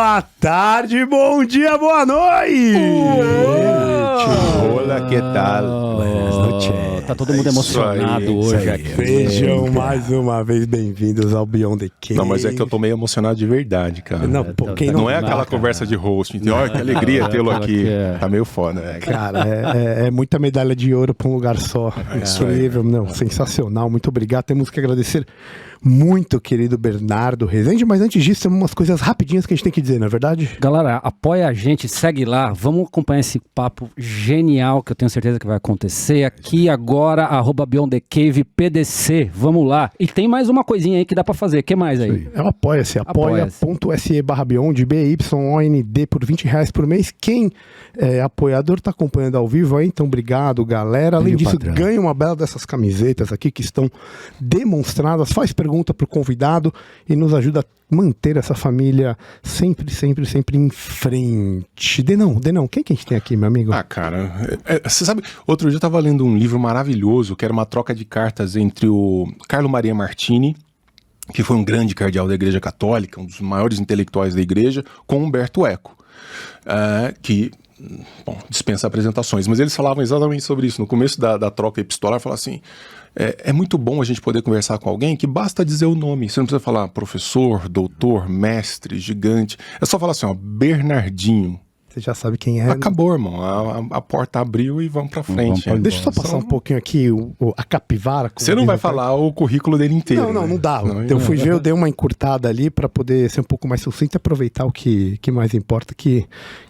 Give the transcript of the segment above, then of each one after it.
Boa tarde, bom dia, boa noite! Olá, que tal? Buenas noches. Tá todo mundo emocionado hoje aqui. Sejam mais uma vez bem-vindos ao Beyond the Cave. Não, mas é que eu tô meio emocionado de verdade, cara. Não, pô, quem Não é aquela conversa de host, então, olha que alegria tê-lo aqui. Tá meio foda, né? Cara, é muita medalha de ouro pra um lugar só. Incrível, não, sensacional. Muito obrigado. Temos que agradecer muito, querido Bernardo Rezende, mas antes disso, tem umas coisas rapidinhas que a gente tem que dizer, não é verdade? Galera, apoia a gente, segue lá, vamos acompanhar esse papo genial que eu tenho certeza que vai acontecer aqui agora, @BeyondTheCave PDC, vamos lá. E tem mais uma coisinha aí que dá pra fazer, o que mais aí? É o Apoia-se, apoia.se/Beyond, BYOND, por R$20 por mês. Quem é apoiador tá acompanhando ao vivo aí, então obrigado, galera. Além disso, ganha uma bela dessas camisetas aqui que estão demonstradas, faz pergunta pro convidado e nos ajuda a manter essa família sempre em frente. Denão, quem que a gente tem aqui, meu amigo? Ah, cara, você sabe, outro dia eu tava lendo um livro maravilhoso, que era uma troca de cartas entre o Carlo Maria Martini, que foi um grande cardeal da Igreja Católica, um dos maiores intelectuais da Igreja, com Umberto Eco, que... Bom, dispensa apresentações, mas eles falavam exatamente sobre isso. No começo da troca epistolar, falavam assim, é muito bom a gente poder conversar com alguém que basta dizer o nome. Você não precisa falar professor, doutor, mestre, gigante. É só falar assim, ó, Bernardinho. Você já sabe quem é. Acabou, irmão. A porta abriu e vamos pra frente. Deixa eu só passar um pouquinho aqui a capivara. Você não vai falar o currículo dele inteiro. Não dá. Eu fui ver, eu dei uma encurtada ali pra poder ser um pouco mais sucinto e aproveitar o que mais importa, que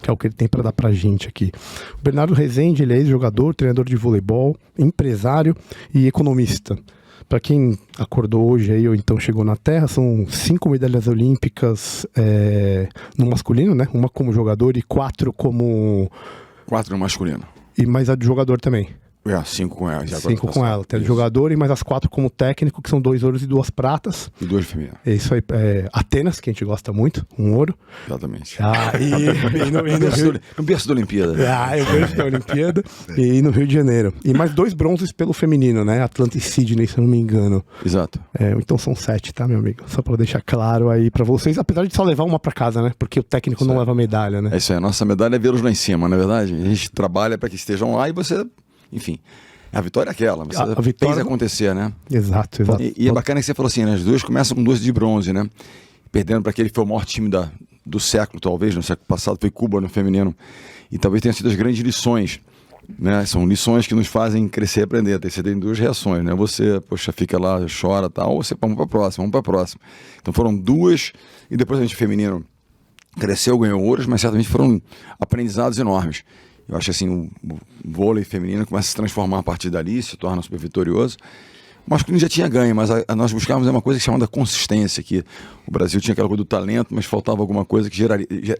é o que ele tem pra dar pra gente aqui. O Bernardo Rezende, ele é ex-jogador, treinador de voleibol, empresário e economista. Para quem acordou hoje aí ou então chegou na Terra, são 5 medalhas olímpicas no masculino, né? Uma como jogador e 4 como... 4 no masculino. E mais a de jogador também. 5 com ela. 5 com ela. Tem a de jogador e mais as 4 como técnico, que são 2 ouros e 2 pratas. E 2 femininas. É isso aí. Atenas, que a gente gosta muito, um ouro. Exatamente. No berço da Olimpíada. Eu berço da Olimpíada. E no Rio de Janeiro. E mais 2 bronzes pelo feminino, né? Atlanta e Sydney, se eu não me engano. Exato. Então são 7, tá, meu amigo? Só pra deixar claro aí pra vocês. Apesar de só levar uma pra casa, né? Porque o técnico não leva medalha, né? É isso aí. A nossa medalha é vê-los lá em cima, não é verdade? A gente trabalha pra que estejam lá e você... Enfim, a vitória é aquela, mas a vitória... fez acontecer, né? Exato. E é bacana que você falou assim, né? As duas começam com 2 de bronze, né? Perdendo para aquele que foi o maior time do século, talvez, no século passado, foi Cuba no feminino. E talvez tenham sido as grandes lições, né? São lições que nos fazem crescer e aprender. Você tem 2 reações, né? Você, fica lá, chora e tal, ou você, vamos para a próxima. Então foram 2, e depois a gente feminino cresceu, ganhou ouros, mas certamente foram aprendizados enormes. Eu acho assim, o vôlei feminino começa a se transformar a partir dali, se torna super vitorioso. O masculino já tinha ganho, mas nós buscávamos uma coisa chamada consistência, que o Brasil tinha aquela coisa do talento, mas faltava alguma coisa que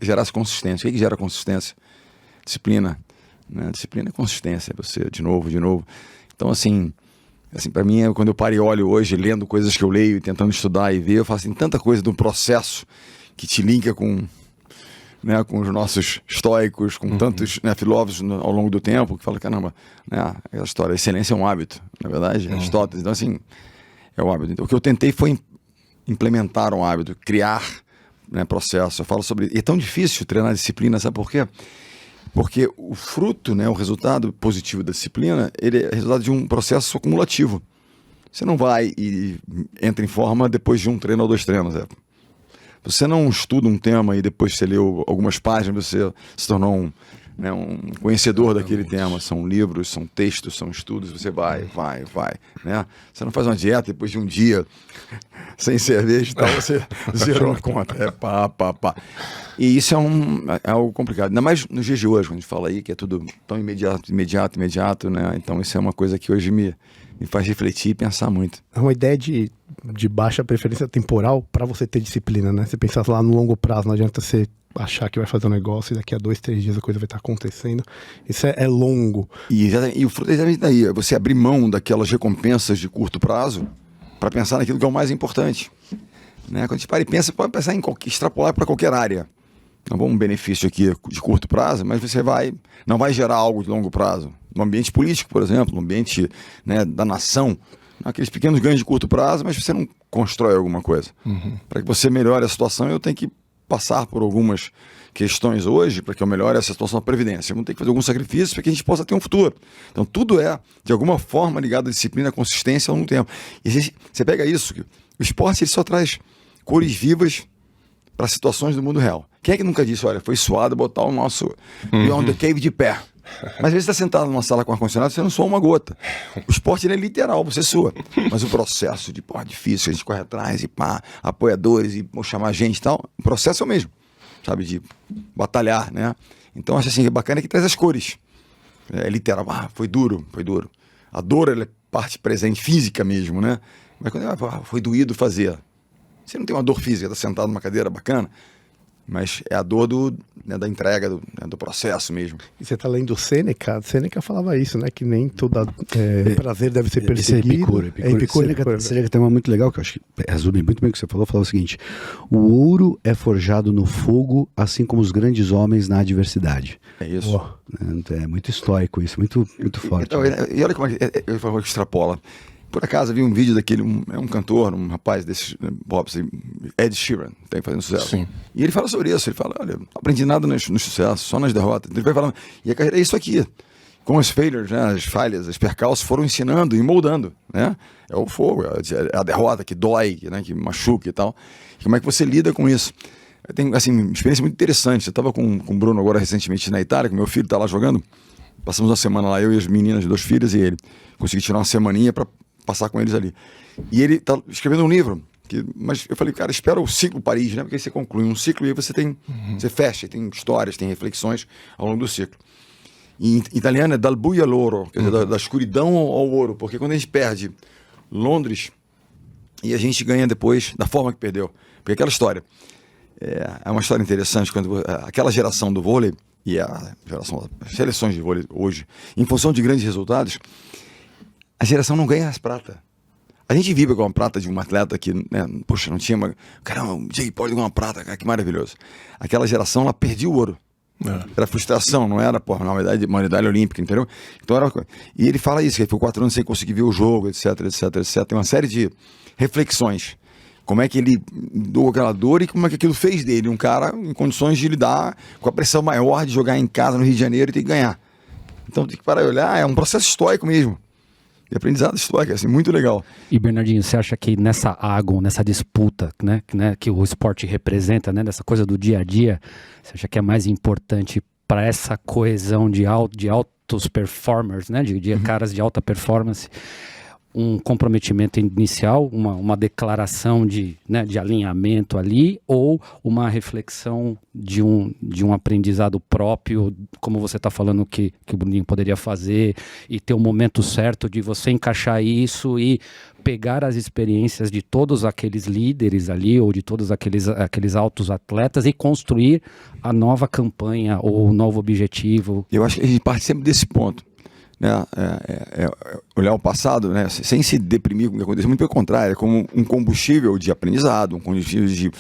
gerasse consistência. O que gera consistência? Disciplina. Né? Disciplina é consistência, você de novo. Então assim para mim, quando eu paro e olho hoje, lendo coisas que eu leio, tentando estudar e ver, eu faço assim, tanta coisa do processo que te linka com os nossos estoicos, com tantos filósofos ao longo do tempo, que falam, caramba, a história, a excelência é um hábito, na verdade, Aristóteles, então assim, é o hábito. Então, o que eu tentei foi implementar um hábito, criar processo. Eu falo sobre... E é tão difícil treinar disciplina, sabe por quê? Porque o fruto, o resultado positivo da disciplina, ele é resultado de um processo acumulativo. Você não vai e entra em forma depois de um treino ou 2 treinos, Você não estuda um tema e depois você leu algumas páginas, você se tornou um conhecedor daquele tema. São livros, são textos, são estudos, você vai, né? Você não faz uma dieta depois de um dia sem cerveja e tal, você zerou a conta. Pá. E isso é algo complicado. Ainda mais nos dias de hoje, quando a gente fala aí que é tudo tão imediato, né? Então isso é uma coisa que hoje me faz refletir e pensar muito. É uma ideia de baixa preferência temporal para você ter disciplina, né? Você pensar lá no longo prazo, não adianta você achar que vai fazer um negócio e daqui a 2, 3 dias a coisa vai estar acontecendo. Isso é longo. E o fruto é exatamente daí, é você abrir mão daquelas recompensas de curto prazo para pensar naquilo que é o mais importante. Né? Quando a gente para e pensa, pode pensar extrapolar para qualquer área. Não vamos um benefício aqui de curto prazo, mas você não vai gerar algo de longo prazo. No ambiente político, por exemplo, no ambiente da nação, aqueles pequenos ganhos de curto prazo, mas você não constrói alguma coisa. Para que você melhore a situação, eu tenho que passar por algumas questões hoje para que eu melhore essa situação da Previdência. Vamos ter que fazer alguns sacrifícios para que a gente possa ter um futuro. Então, tudo é, de alguma forma, ligado à disciplina, à consistência ao longo do tempo. E você pega isso, o esporte ele só traz cores vivas para situações do mundo real. Quem é que nunca disse, olha, foi suado botar o nosso Beyond the Cave de pé? Mas às vezes você está sentado numa sala com ar-condicionado, você não sua uma gota. O esporte ele é literal, você sua. Mas o processo de, difícil, a gente corre atrás e apoiadores e chamar gente e tal, o processo é o mesmo, sabe, de batalhar, né? Então acho assim, bacana que traz as cores. É literal, foi duro. A dor ela é parte presente física mesmo, né? Mas quando foi doído fazer, você não tem uma dor física, tá sentado numa cadeira bacana, mas é a dor da entrega, do processo mesmo. E você tá lendo Sêneca? Sêneca falava isso, né? Que nem todo prazer deve ser perseguido. É Epicuro. Sêneca tem uma muito legal, que eu acho que resume muito bem o que você falou. Falou o seguinte: o ouro é forjado no fogo, assim como os grandes homens na adversidade. É isso. É muito estoico isso, muito forte. Então, e olha como ele falou que extrapola. Por acaso, eu vi um vídeo daquele, um cantor, um rapaz desses pop, Ed Sheeran, tá aí fazendo sucesso. Sim. E ele fala sobre isso, ele fala, olha, não aprendi nada nos sucessos, só nas derrotas. Ele vai falando, e a carreira é isso aqui. Com as failures, né, as falhas, as percalços foram ensinando e moldando, né? É o fogo, é a derrota que dói, né, que machuca e tal. E como é que você lida com isso? Eu tenho, assim, uma experiência muito interessante. Eu estava com o Bruno agora recentemente na Itália, que meu filho está lá jogando. Passamos uma semana lá, eu e as meninas, 2 filhas e ele. Consegui tirar uma semaninha para passar com eles ali. E ele tá escrevendo um livro, mas eu falei, cara, espera o ciclo Paris, né? Porque aí você conclui um ciclo e aí você tem, você fecha, tem histórias, tem reflexões ao longo do ciclo. E em italiano é dal buio all'oro, quer dizer, da escuridão ao ouro, porque quando a gente perde Londres e a gente ganha depois da forma que perdeu. Porque aquela história, é uma história interessante, quando aquela geração do vôlei e a geração das seleções de vôlei hoje, em função de grandes resultados, a geração não ganha as pratas. A gente vibra com uma prata de um atleta que, né, poxa, não tinha uma... Caramba, o Jay pode ganhar uma prata, cara, que maravilhoso. Aquela geração, ela perdia o ouro. Era frustração, não era, uma medalha olímpica, entendeu? Então era... E ele fala isso, que ele ficou 4 anos sem conseguir ver o jogo, etc. Tem uma série de reflexões. Como é que ele doou aquela dor e como é que aquilo fez dele um cara em condições de lidar com a pressão maior de jogar em casa no Rio de Janeiro e ter que ganhar. Então tem que parar e olhar, é um processo estoico mesmo. E aprendizado histórico, assim, muito legal. E Bernardinho, você acha que nessa água, nessa disputa, né, que o esporte representa, né, nessa coisa do dia a dia, você acha que é mais importante para essa coesão de altos performers, né, de caras de alta performance, um comprometimento inicial, uma declaração de alinhamento ali, ou uma reflexão de um aprendizado próprio, como você está falando que o Bruninho poderia fazer, e ter o momento certo de você encaixar isso e pegar as experiências de todos aqueles líderes ali, ou de todos aqueles altos atletas, e construir a nova campanha ou o novo objetivo? Eu acho que a gente parte sempre desse ponto. Né? Olhar o passado, né? Sem se deprimir com o que aconteceu, muito pelo contrário, é como um combustível de aprendizado, um combustível de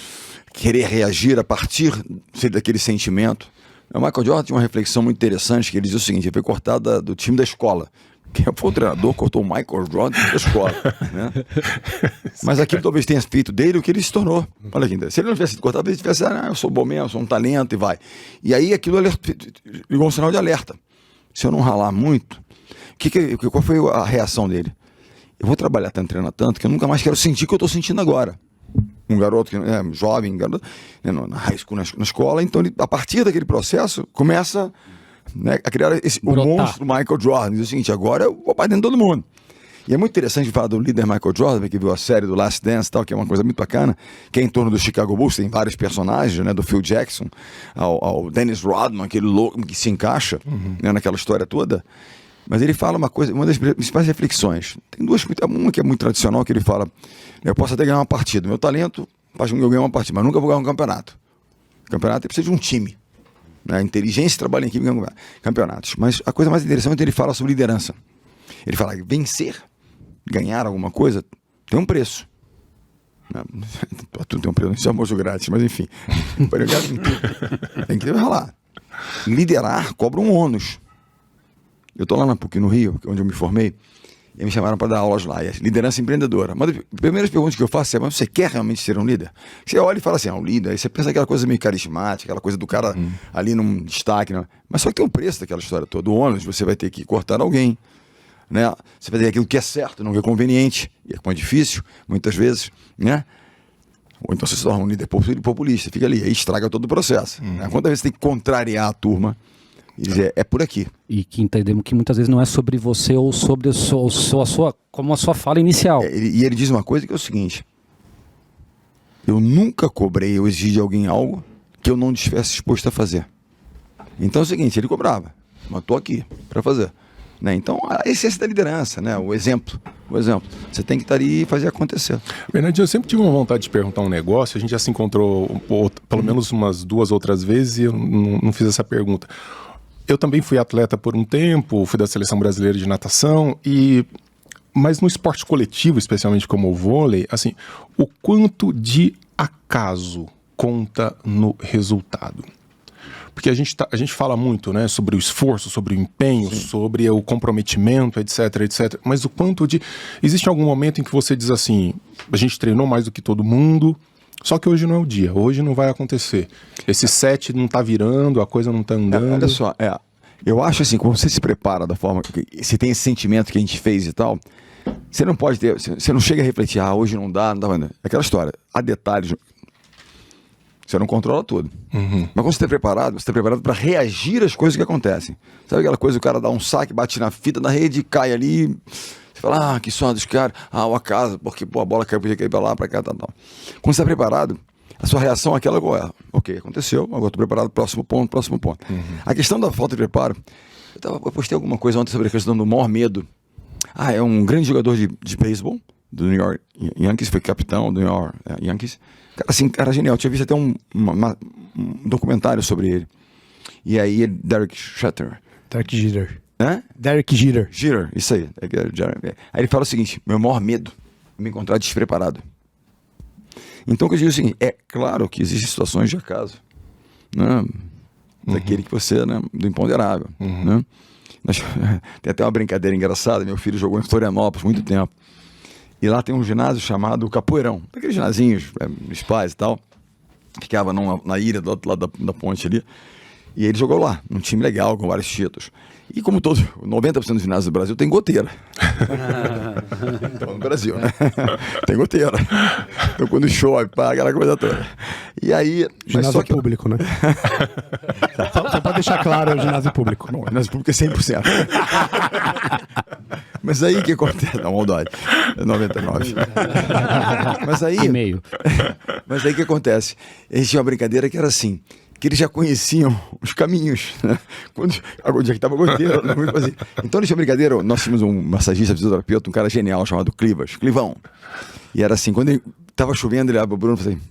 querer reagir a partir daquele sentimento. O Michael Jordan tinha uma reflexão muito interessante, que ele dizia o seguinte: ele foi cortado do time da escola. Quem foi o treinador, cortou o Michael Jordan da escola, né? Mas aquilo talvez tenha feito dele o que ele se tornou. Olha aqui, se ele não tivesse sido cortado, ele tivesse, eu sou bom mesmo, sou um talento e vai. E aí aquilo ligou um sinal de alerta. Se eu não ralar muito, qual foi a reação dele? Eu vou trabalhar tanto, treinar tanto, que eu nunca mais quero sentir o que eu estou sentindo agora. Um garoto que é jovem, garoto, né, na high school, na escola, então ele, a partir daquele processo, começa, né, a criar o monstro Michael Jordan. Diz o seguinte: agora eu vou para dentro de todo mundo. E é muito interessante falar do líder Michael Jordan, que viu a série do Last Dance, tal, que é uma coisa muito bacana, que é em torno do Chicago Bulls, tem vários personagens, né, do Phil Jackson ao Dennis Rodman, aquele louco que se encaixa, né, naquela história toda. Mas ele fala uma das principais reflexões. Tem duas, uma que é muito tradicional, que ele fala: eu posso até ganhar uma partida, meu talento faz com que eu ganhe uma partida, mas nunca vou ganhar um campeonato. O campeonato precisa de um time, né? Inteligência, trabalho em equipe, ganhar campeonatos. Mas a coisa mais interessante é que ele fala sobre liderança. Ele fala que vencer, ganhar alguma coisa, tem um preço. Tudo tem um preço, não é almoço grátis, mas enfim. Tem que ralar. Liderar cobra um ônus. Eu estou lá na PUC, no Rio, onde eu me formei, E me chamaram para dar aulas lá, liderança empreendedora. Uma das primeiras perguntas que eu faço é, mas você quer realmente ser um líder? Você olha e fala assim, um líder, aí você pensa aquela coisa meio carismática, aquela coisa do cara ali num destaque, né? Mas só que tem um preço daquela história toda. O ônus, você vai ter que cortar alguém, né? Você vai ter aquilo que é certo, não que é conveniente, e é difícil, muitas vezes, né? Ou então você se torna um líder populista, fica ali, aí estraga todo o processo. Né? Quantas vezes você tem que contrariar a turma e dizer, é por aqui. E que entendemos que muitas vezes não é sobre você ou sobre como a sua fala inicial. E ele diz uma coisa que é o seguinte: eu nunca cobrei ou exigi de alguém algo que eu não estivesse disposto a fazer. Então é o seguinte, ele cobrava, mas estou aqui para fazer. Né? Então a essência da liderança, né? O exemplo. Você tem que estar ali e fazer acontecer. Bernardinho, eu sempre tive uma vontade de perguntar um negócio, a gente já se encontrou pelo menos umas 2 outras vezes e eu não fiz essa pergunta. Eu também fui atleta por um tempo, fui da seleção brasileira de natação, mas no esporte coletivo, especialmente como o vôlei, assim, o quanto de acaso conta no resultado? Porque a gente fala muito, né, sobre o esforço, sobre o empenho, sim, sobre o comprometimento, etc, etc. Mas o quanto de... Existe algum momento em que você diz assim, a gente treinou mais do que todo mundo, só que hoje não é o dia, hoje não vai acontecer. Esse set não tá virando, a coisa não tá andando. Olha só, eu acho assim, quando você se prepara da forma que... Você tem esse sentimento que a gente fez e tal, você não pode ter... Você não chega a refletir, hoje não dá. Aquela história, há detalhes... Você não controla tudo. Mas quando você está preparado, você está preparado para reagir às coisas que acontecem. Sabe aquela coisa, o cara dá um saque, bate na fita da rede, cai ali, você fala, que sorte dos caras, o acaso, porque a bola caiu, podia cair para lá, para cá, tal. Quando você está preparado, a sua reação é aquela igual. Ok, aconteceu, agora estou preparado, próximo ponto. A questão da falta de preparo, eu postei alguma coisa ontem sobre a questão do maior medo. É um grande jogador de beisebol, do New York Yankees, foi capitão do New York Yankees. Cara, assim, cara genial. Tinha visto até um documentário sobre ele. E aí, Derek Jeter. Derek Jeter. Jeter, isso aí. Aí ele fala o seguinte, meu maior medo é me encontrar despreparado. Então, o que eu digo é o seguinte, é claro que existem situações de acaso, né? Daquele que você, né, do imponderável, né? Tem até uma brincadeira engraçada, meu filho jogou em Florianópolis muito tempo. E lá tem um ginásio chamado Capoeirão, aqueles ginazinhos, os pais e tal, ficava na ilha do outro lado da ponte ali. E ele jogou lá, num time legal, com vários títulos. E como 90% dos ginásios do Brasil tem goteira. Então, no Brasil, né? Tem goteira. Então quando chove, aquela coisa toda. E aí... Ginásio público, né? Só pra deixar claro, é o ginásio público. Não, o ginásio público é 100%. Mas aí o que acontece? Não, maldade. É 99. Mas aí... meio. Mas aí o que acontece? A gente tinha uma brincadeira que era assim, que eles já conheciam os caminhos, né? Onde é que estava a goteira. Então eles tinham brincadeira, nós tínhamos um massagista, fisioterapeuta, um cara genial chamado Clivão. E era assim, quando estava chovendo, ele abre o Bruno e falou assim,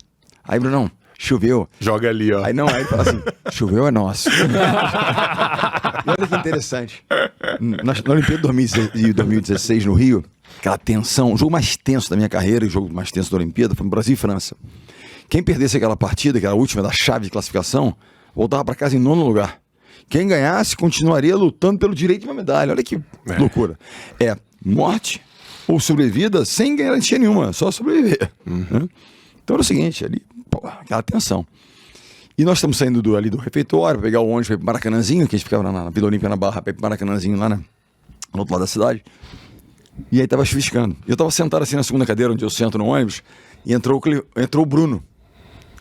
aí Brunão, choveu. Joga ali, ó. Aí ele fala assim, choveu é nosso. E olha que interessante. Na Olimpíada de 2016 no Rio, aquela tensão, o jogo mais tenso da minha carreira, o jogo mais tenso da Olimpíada, foi no Brasil e França. Quem perdesse aquela partida, que era a última da chave de classificação, voltava para casa em 9º lugar. Quem ganhasse continuaria lutando pelo direito de uma medalha. Olha que loucura. É morte ou sobrevida sem garantia nenhuma, só sobreviver. Então era o seguinte, ali, aquela tensão. E nós estamos saindo ali do refeitório para pegar o ônibus para ir para Maracanãzinho, que a gente ficava na Vila Olímpia, na Barra, para ir para Maracanãzinho lá, né, no outro lado da cidade. E aí estava chuviscando. E eu estava sentado assim na segunda cadeira, onde eu sento no ônibus, e entrou o Bruno.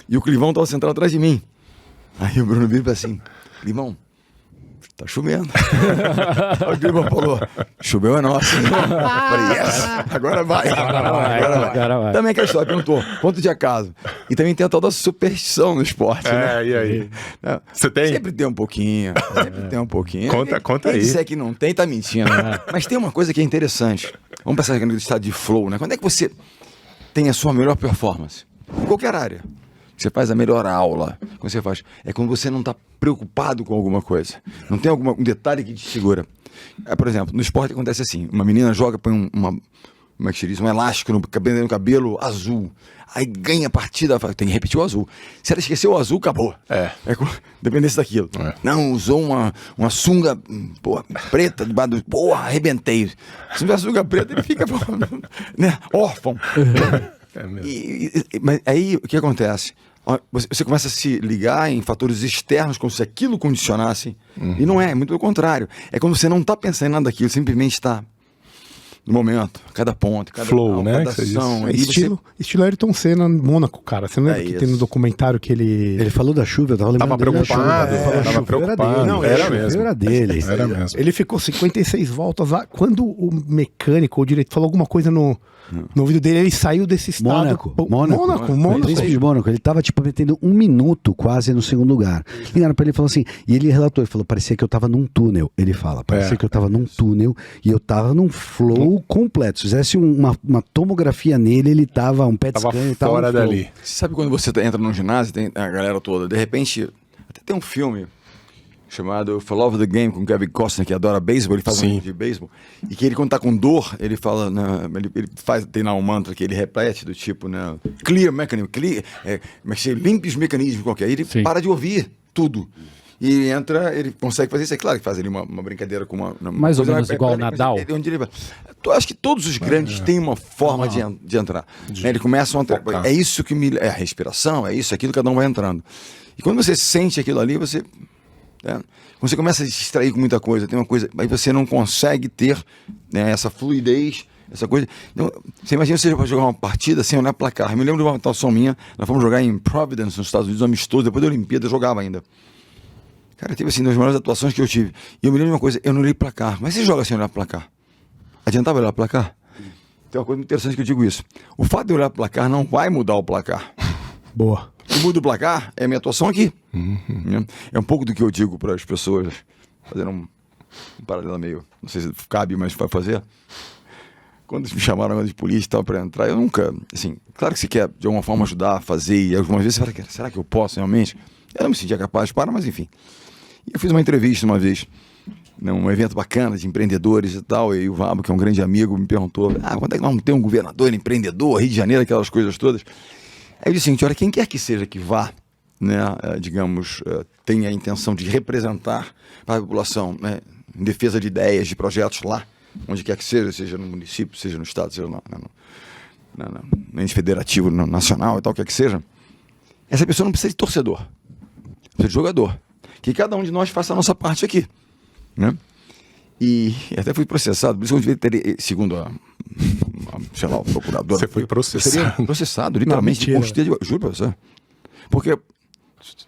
E o Clivão estava sentado atrás de mim. Aí o Bruno vira assim, Clivão, tá chovendo. O Clivão falou, choveu é nosso. Eu falei, yes, agora vai. Também aquela história, perguntou, quanto de acaso? E também tem a tal da superstição no esporte, né? E aí? Você tem? Sempre tem um pouquinho, Conta aí. Quem disser que não tem, tá mentindo. Mas tem uma coisa que é interessante. Vamos pensar aqui no estado de flow, né? Quando é que você tem a sua melhor performance? Em qualquer área. Você faz a melhor aula. Quando você faz, é quando você não está preocupado com alguma coisa. Não tem um detalhe que te segura. Por exemplo, no esporte acontece assim. Uma menina joga, põe uma como é que se diz? Um elástico no cabelo azul. Aí ganha a partida, tem que repetir o azul. Se ela esqueceu o azul, acabou. Dependência daquilo. Não, usou uma sunga preta debaixo do... Porra, arrebentei. Se não tiver sunga preta, ele fica né, órfão. Mas aí, o que acontece? Você começa a se ligar em fatores externos como se aquilo condicionasse. E não é muito pelo contrário. É quando você não está pensando em nada daquilo, simplesmente está no momento, cada ponto, cada flow, né? cada ação. Estilo Ayrton Senna no Mônaco, cara. Você não lembra que tem no documentário que ele... Ele falou da chuva, eu tava lembrando preocupado. Tava preocupado. Não, era mesmo. Era dele. Era mesmo. Ele ficou 56 voltas lá. Quando o mecânico ou o direito falou alguma coisa no ouvido dele, ele saiu desse estado. Mônaco. De Mônaco. Ele tava, tipo, metendo 1 minuto quase no segundo lugar. Ligaram pra ele e falou assim, e ele relatou, ele falou, parecia que eu tava num túnel. Ele fala, parecia que eu tava num túnel e eu tava num flow completo. Se fizesse uma tomografia nele, ele tava, um PET scan, ele tava fora dali. Você sabe quando você entra num ginásio, tem a galera toda, de repente, até tem um filme chamado For Love of the Game, com Kevin Costner, que adora beisebol, ele faz um de beisebol, e que ele, quando tá com dor, ele fala, né, ele faz, tem lá um mantra que ele repete, do tipo, né, clear mechanism, mas limpe os mecanismos qualquer, aí ele para de ouvir tudo. E ele entra, ele consegue fazer isso. É claro que faz ali uma brincadeira com uma... Mais ou menos igual o Nadal. Eu acho que todos os grandes têm uma forma de entrar. Né? Eles começam a entrar. É isso que me... É a respiração, é isso, aquilo, cada um vai entrando. E quando você sente aquilo ali, você... Quando você começa a se distrair com muita coisa, tem uma coisa... Aí você não consegue ter, né, essa fluidez, essa coisa... Então, você imagina você vai jogar uma partida sem olhar placar. Eu me lembro de uma atuação minha, nós fomos jogar em Providence, nos Estados Unidos, amistoso, depois da Olimpíada, eu jogava ainda. Cara, teve assim, das maiores atuações que eu tive. E eu me lembro de uma coisa, eu não olhei placar. Mas você joga sem olhar placar? Adiantava olhar placar? Tem uma coisa muito interessante que eu digo isso. O fato de olhar placar não vai mudar o placar. Boa. O que muda o placar é a minha atuação aqui. É um pouco do que eu digo para as pessoas, fazendo um paralelo meio, não sei se cabe, mas vai fazer. Quando me chamaram de polícia e tal para entrar, eu nunca, assim, claro que você quer de alguma forma ajudar a fazer, e algumas vezes você fala, será que eu posso realmente? Eu não me sentia capaz para, mas enfim. E eu fiz uma entrevista uma vez, num evento bacana de empreendedores e tal, e o Vabo, que é um grande amigo, me perguntou, quando é que nós vamos ter um governador, empreendedor, Rio de Janeiro, aquelas coisas todas. Aí eu disse o seguinte, olha, quem quer que seja que vá, né, digamos, tenha a intenção de representar para a população, né, em defesa de ideias, de projetos lá, onde quer que seja no município, seja no estado, seja no ente federativo, no nacional e tal, quer que seja, essa pessoa não precisa de torcedor, precisa de jogador. Que cada um de nós faça a nossa parte aqui, né? E até fui processado, por isso que eu devia ter, segundo sei lá, o procurador. Você foi processado? Seria processado, literalmente. Juro pra você. Porque,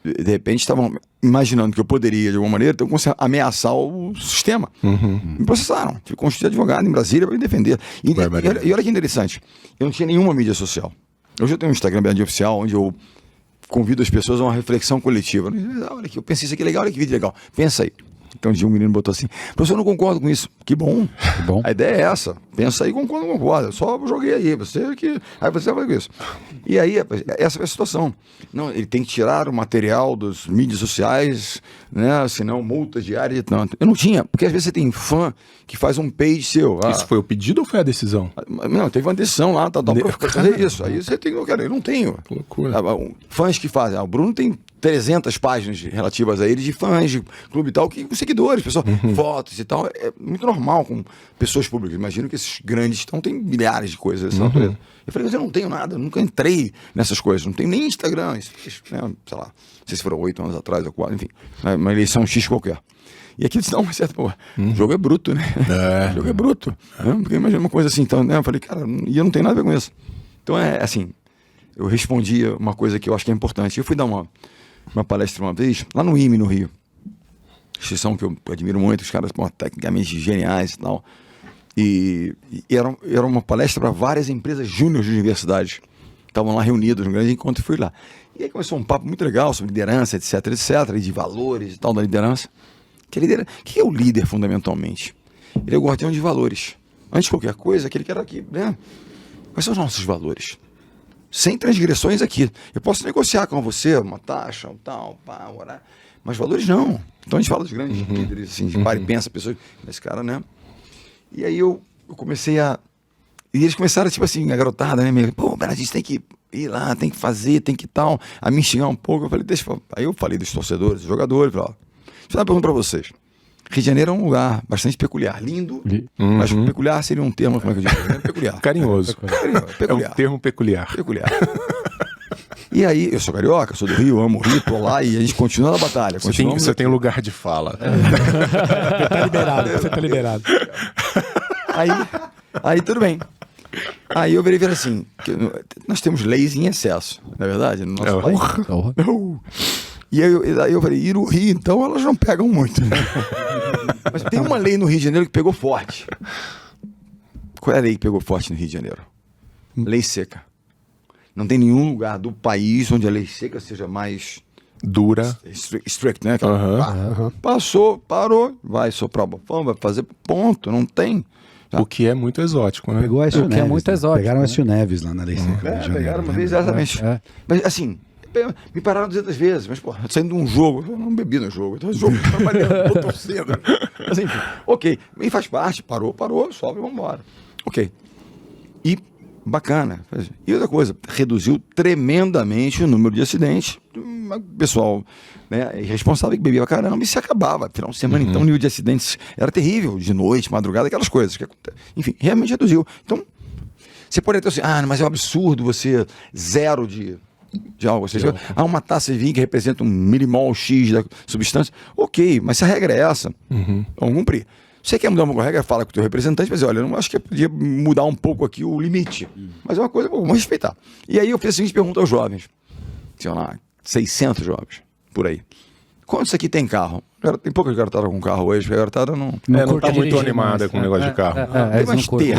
de repente, estavam imaginando que eu poderia, de alguma maneira, então, ameaçar o sistema. Me processaram. Fui constituído advogado em Brasília para me defender. E olha que interessante, eu não tinha nenhuma mídia social. Hoje eu tenho um Instagram bem oficial, onde eu convido as pessoas a uma reflexão coletiva. Olha aqui, eu pensei isso aqui legal, olha que vídeo legal. Pensa aí. Então um dia um menino botou assim, professor, eu não concordo com isso. Que bom. A ideia é essa. Pensa aí, concordo, não concordo. Eu só joguei aí. Aí você vai fazer isso. E aí, essa é a situação. Não, ele tem que tirar o material das mídias sociais, né? Senão multa diária e tanto. Eu não tinha, porque às vezes você tem fã que faz um page seu. Isso foi o pedido ou foi a decisão? Não, teve uma decisão lá, pra fazer isso. Aí você tem, eu não tenho. Que loucura. Fãs que fazem. O Bruno tem 300 páginas relativas a ele de fãs de clube e tal, que com seguidores, pessoal, fotos e tal. É muito normal com pessoas públicas. Imagino que esses grandes tem milhares de coisas. Eu falei, mas eu não tenho nada, eu nunca entrei nessas coisas, não tenho nem Instagram. Isso, né, sei lá, não sei se foram 8 anos atrás ou 4, enfim, uma eleição X qualquer. E aquilo dá uma certa. O jogo é bruto, né? O jogo é bruto. Porque imagina uma coisa assim, então, né, eu falei, cara, e eu não tenho nada a ver com isso. Então é assim, eu respondi uma coisa que eu acho que é importante. Eu fui dar uma palestra uma vez, lá no IME, no Rio. Instituição que eu admiro muito, os caras tecnicamente geniais e tal. E era uma palestra para várias empresas júniores de universidades. Estavam lá reunidos, num grande encontro, e fui lá. E aí começou um papo muito legal sobre liderança, etc, e de valores e tal da liderança. O que é o líder, fundamentalmente? Ele é o guardião de valores. Antes de qualquer coisa, aquele que era aqui, né? Quais são os nossos valores? Sem transgressões aqui. Eu posso negociar com você uma taxa, tal, orar, mas valores não. Então a gente fala dos grandes líderes, assim, de para e pensa, pessoas, esse cara, né? E aí eu comecei a E eles começaram, tipo assim, a garotada, né? Pô, a gente tem que ir lá, tem que fazer, tem que tal. A me xingar um pouco. Eu falei, Aí eu falei dos torcedores, dos jogadores. Falei, ó, deixa eu dar uma pergunta pra vocês. Rio de Janeiro é um lugar bastante peculiar. Lindo, mas peculiar seria um termo, como é que eu digo? Peculiar. Carinhoso. Peculiar. É um termo peculiar. E aí, eu sou carioca, sou do Rio, amo o Rio, tô lá e a gente continua na batalha. Você tem lugar de fala. Você tá liberado. Aí tudo bem. Aí eu virei e falei assim, nós temos leis em excesso, não é verdade? No nosso país. E aí eu falei, e no Rio, então, elas não pegam muito. Mas tem uma lei no Rio de Janeiro que pegou forte. Qual é a lei que pegou forte no Rio de Janeiro? Lei seca. Não tem nenhum lugar do país onde a lei seca seja mais... dura. Strict, né? Passou, parou, vai soprar o bafão, vai fazer ponto, não tem. O que é muito exótico, né? Pegou a Aécio Neves, é muito exótico. Pegaram a Aécio Neves lá na lei seca. Pegaram uma vez, exatamente. Mas assim, me pararam 200 vezes, mas, pô, saindo de um jogo, eu não bebi no jogo, então o jogo trabalhando, tô torcendo. Mas enfim, ok, e faz parte, parou, sobe e vamos embora. Ok. E bacana. E outra coisa, reduziu tremendamente o número de acidentes. O pessoal, né, irresponsável que bebia pra caramba e se acabava. Final de semana, então, o nível de acidentes era terrível, de noite, madrugada, aquelas coisas. Enfim, realmente reduziu. Então, você pode até assim, mas é um absurdo você zero de algo. Ou seja, uma taça de vinho que representa um milimol X da substância. Ok, mas se a regra é essa, vamos cumprir. Você quer mudar uma regra, fala com o teu representante, mas olha, eu não acho que eu podia mudar um pouco aqui o limite. Mas é uma coisa, vamos respeitar. E aí eu fiz a seguinte pergunta aos jovens. Tinha lá 600 jovens, por aí. Quantos aqui tem carro? Tem poucas garotadas com carro hoje, porque a garotada não tá muito animada com o negócio de carro. Tem mais ter.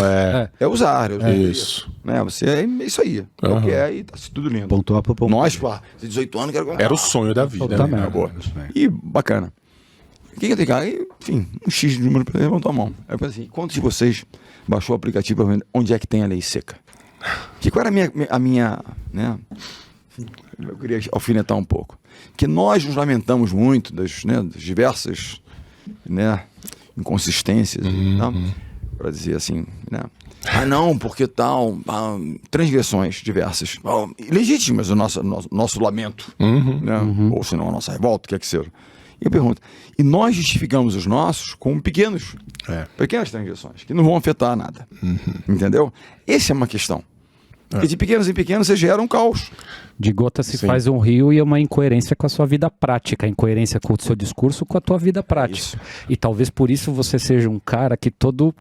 É usar. Isso. Né? Você é isso aí. É o que é e tá tudo lindo. Pontuar pro ponto. Nós, pô, 18 anos, quero... Era o sonho da vida. Né? E bacana. O que eu tenho cara? Enfim, um X de número para levantar a mão. Aí eu falei assim, quantos de vocês baixou o aplicativo para ver onde é que tem a lei seca? Que qual era a minha, né? Eu queria alfinetar um pouco. Que nós nos lamentamos muito das diversas, né, inconsistências, para dizer assim, né? Não, porque tal, transgressões diversas, legítimas o nosso lamento, né? Ou se não a nossa revolta, o que é que seja. E eu pergunto, e nós justificamos os nossos com pequenas transgressões, que não vão afetar nada. Entendeu? Essa é uma questão. Porque de pequenos em pequenos você gera um caos. De gota se faz um rio e é uma incoerência com a sua vida prática, incoerência com o seu discurso com a tua vida prática. Isso. E talvez por isso você seja um cara que todo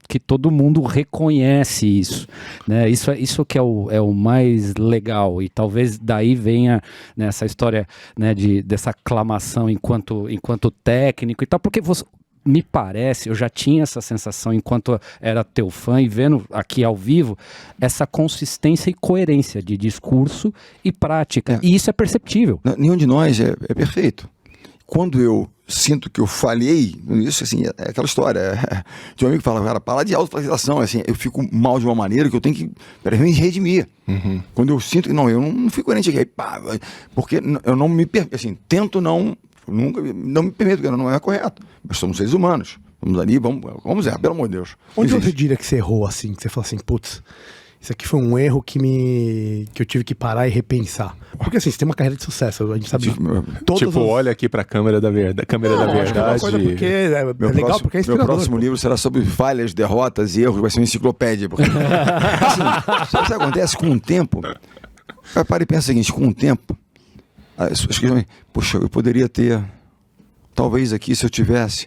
mundo reconhece isso, né? Isso que é o mais legal, e talvez daí venha, né, essa história, né, dessa aclamação enquanto técnico e tal, porque você... Me parece, eu já tinha essa sensação enquanto era teu fã e vendo aqui ao vivo, essa consistência e coerência de discurso e prática. E isso é perceptível. Nenhum de nós é perfeito. Quando eu sinto que eu falhei, isso assim, é aquela história. Tinha um amigo que fala, cara, para de autoflagelação, assim, eu fico mal de uma maneira que eu tenho que me redimir. Quando eu sinto que eu não fico coerente aqui, porque eu não me assim, tento não me permito, porque não é correto. Mas somos seres humanos. Vamos ali, vamos errar, pelo amor de Deus. Onde você diria que você errou assim? Que você falou assim, putz, isso aqui foi um erro que eu tive que parar e repensar. Porque assim, você tem uma carreira de sucesso, a gente sabe. Olha aqui pra câmera da verdade. Porque é legal, porque é inspirador. Meu próximo livro será sobre falhas, derrotas e erros, vai ser uma enciclopédia. Porque, assim, sabe o que acontece com o tempo? Para e pensa o seguinte, com o tempo, poxa, eu poderia ter, talvez aqui, se eu tivesse.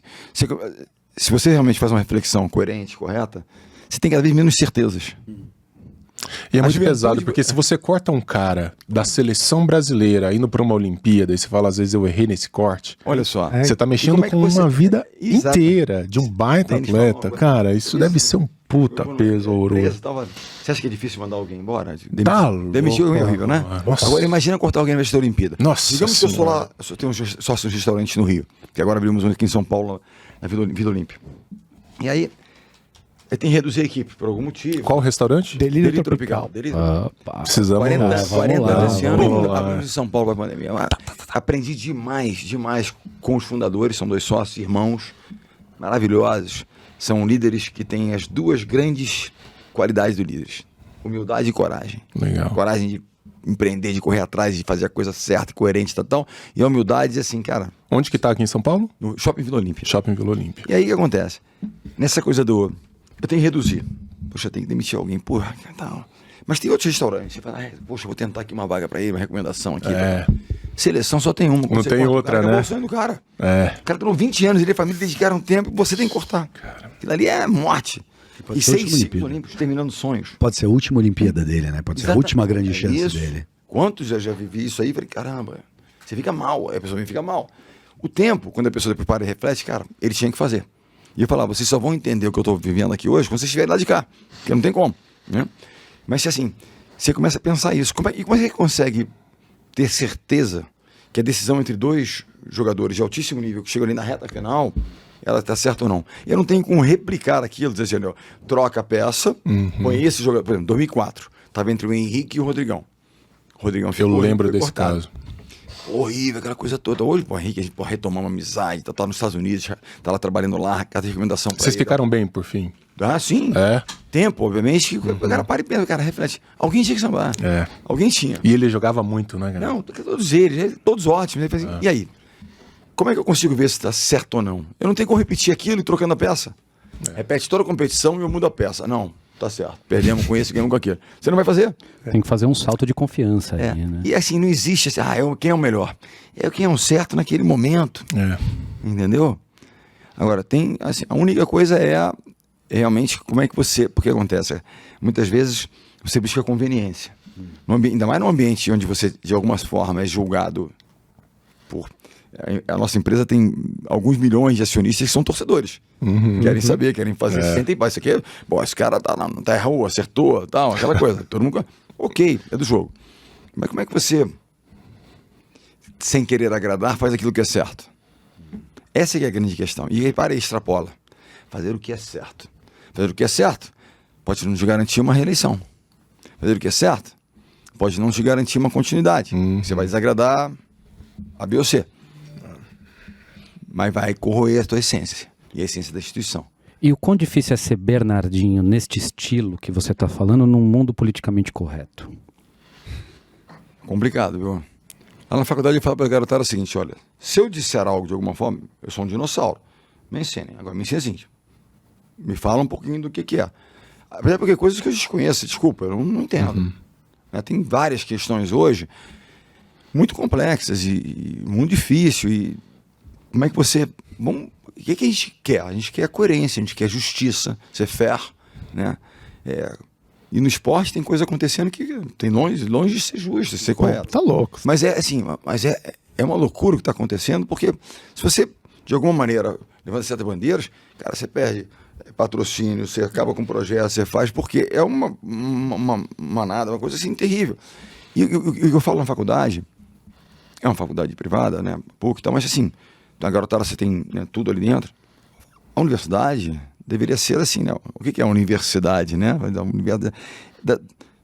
Se você realmente faz uma reflexão coerente, correta, você tem cada vez menos certezas. E é muito pesado, porque se você corta um cara da seleção brasileira indo para uma Olimpíada e você fala, às vezes eu errei nesse corte. Olha só. Você tá mexendo com uma vida inteira de um baita atleta. Cara, isso deve ser um puta peso horroroso. Você acha que é difícil mandar alguém embora? Demitir alguém é horrível, né? Nossa. Agora imagina cortar alguém na da Olimpíada. Nossa. Digamos que eu sou lá, eu tenho sócios de restaurante no Rio, que agora abrimos um aqui em São Paulo, na Vila Olímpia. E aí tem que reduzir a equipe, por algum motivo. Qual restaurante? Delírio Tropical. Precisamos 40 desse ano, abrimos em São Paulo para a pandemia. Aprendi demais com os fundadores, são 2 sócios, irmãos, maravilhosos. São líderes que têm as 2 grandes qualidades do líder. Humildade e coragem. Legal. Coragem de empreender, de correr atrás, de fazer a coisa certa, coerente e tal. E a humildade, assim, cara... Onde que tá aqui em São Paulo? No Shopping Vila Olímpia. Shopping Vila Olímpia. E aí o que acontece? Nessa coisa do... Eu tenho que reduzir. Poxa, eu tenho que demitir alguém. Porra, tal. Mas tem outros restaurantes. Você fala, poxa, eu vou tentar aqui uma vaga pra ele, uma recomendação aqui. Seleção só tem uma. Não tem outra, né? O sonho do cara. É. O cara durou 20 anos, ele e a família dedicaram um tempo e você tem que cortar. Aquilo ali é morte. E 6 ciclos olímpicos terminando sonhos. Pode ser a última Olimpíada dele, né? Pode ser a última grande chance dele. Quantos já vivi isso aí? Falei, caramba, você fica mal. Aí a pessoa fica mal. O tempo, quando a pessoa depois para e reflete, cara, ele tinha que fazer. E eu falava, vocês só vão entender o que eu estou vivendo aqui hoje quando vocês estiverem lá de cá. Porque não tem como, né? Mas se assim, você começa a pensar isso. Como é que você consegue ter certeza que a decisão entre dois jogadores de altíssimo nível que chegam ali na reta final, ela está certa ou não? Eu não tenho como replicar aquilo, dizer assim, troca a peça, põe esse jogador. Por exemplo, 2004, estava entre o Henrique e o Rodrigão. O Rodrigão ficou, eu lembro desse caso. Horrível, aquela coisa toda. Hoje, o Henrique, a gente pode retomar uma amizade, tá nos Estados Unidos, tá lá trabalhando lá, cada recomendação para ele. Vocês ficaram bem, por fim? Ah, sim. É. Tempo, obviamente. O cara para e pensa, cara, reflete. Alguém tinha que sambar. É. Alguém tinha. E ele jogava muito, né, cara? Não, todos eles, todos ótimos. Ele fazia, e aí? Como é que eu consigo ver se está certo ou não? Eu não tenho como repetir aquilo e trocando a peça. Repete toda a competição e eu mudo a peça. Não, tá certo. Perdemos com esse, ganhamos com aquilo. Você não vai fazer? Tem que fazer um salto de confiança aí, né? E assim, não existe assim, quem é o melhor? É quem é o certo naquele momento. Entendeu? Agora, tem, assim, a única coisa é realmente como é que você... Porque acontece, muitas vezes você busca conveniência. Ainda mais num ambiente onde você, de alguma forma, é julgado por... A nossa empresa tem alguns milhões de acionistas que são torcedores. Querem saber, querem fazer. Sentem, isso aqui, esse cara tá errou, acertou, tal, aquela coisa. Todo mundo... Ok, é do jogo. Mas como é que você, sem querer agradar, faz aquilo que é certo? Essa é a grande questão. E aí para e extrapola. Fazer o que é certo. Fazer o que é certo pode não te garantir uma reeleição. Fazer o que é certo pode não te garantir uma continuidade. Você vai desagradar a B ou C. Mas vai corroer a tua essência. E a essência da instituição. E o quão difícil é ser Bernardinho neste estilo que você está falando num mundo politicamente correto? Complicado, viu? Lá na faculdade eu falo para a garotada o seguinte, olha, se eu disser algo de alguma forma, eu sou um dinossauro. Me ensinem. Agora me ensinem o seguinte. Me fala um pouquinho do que é. Até porque coisas que eu desconheço, desculpa, eu não entendo. Tem várias questões hoje muito complexas e muito difíceis. E como é que você... Bom, o que a gente quer? A gente quer coerência, a gente quer justiça, ser fair, né? E no esporte tem coisa acontecendo que tem longe de ser justo, de ser correto. Tá louco. Mas é uma loucura o que está acontecendo, porque se você, de alguma maneira, levanta certas bandeiras, cara, você perde patrocínio, você acaba com o projeto, você faz, porque é uma manada, uma coisa assim terrível. E eu falo na faculdade, é uma faculdade privada, né? Pouco e tal, mas assim, na garotada você tem, né, tudo ali dentro. A universidade deveria ser assim, né? O que é a universidade, né?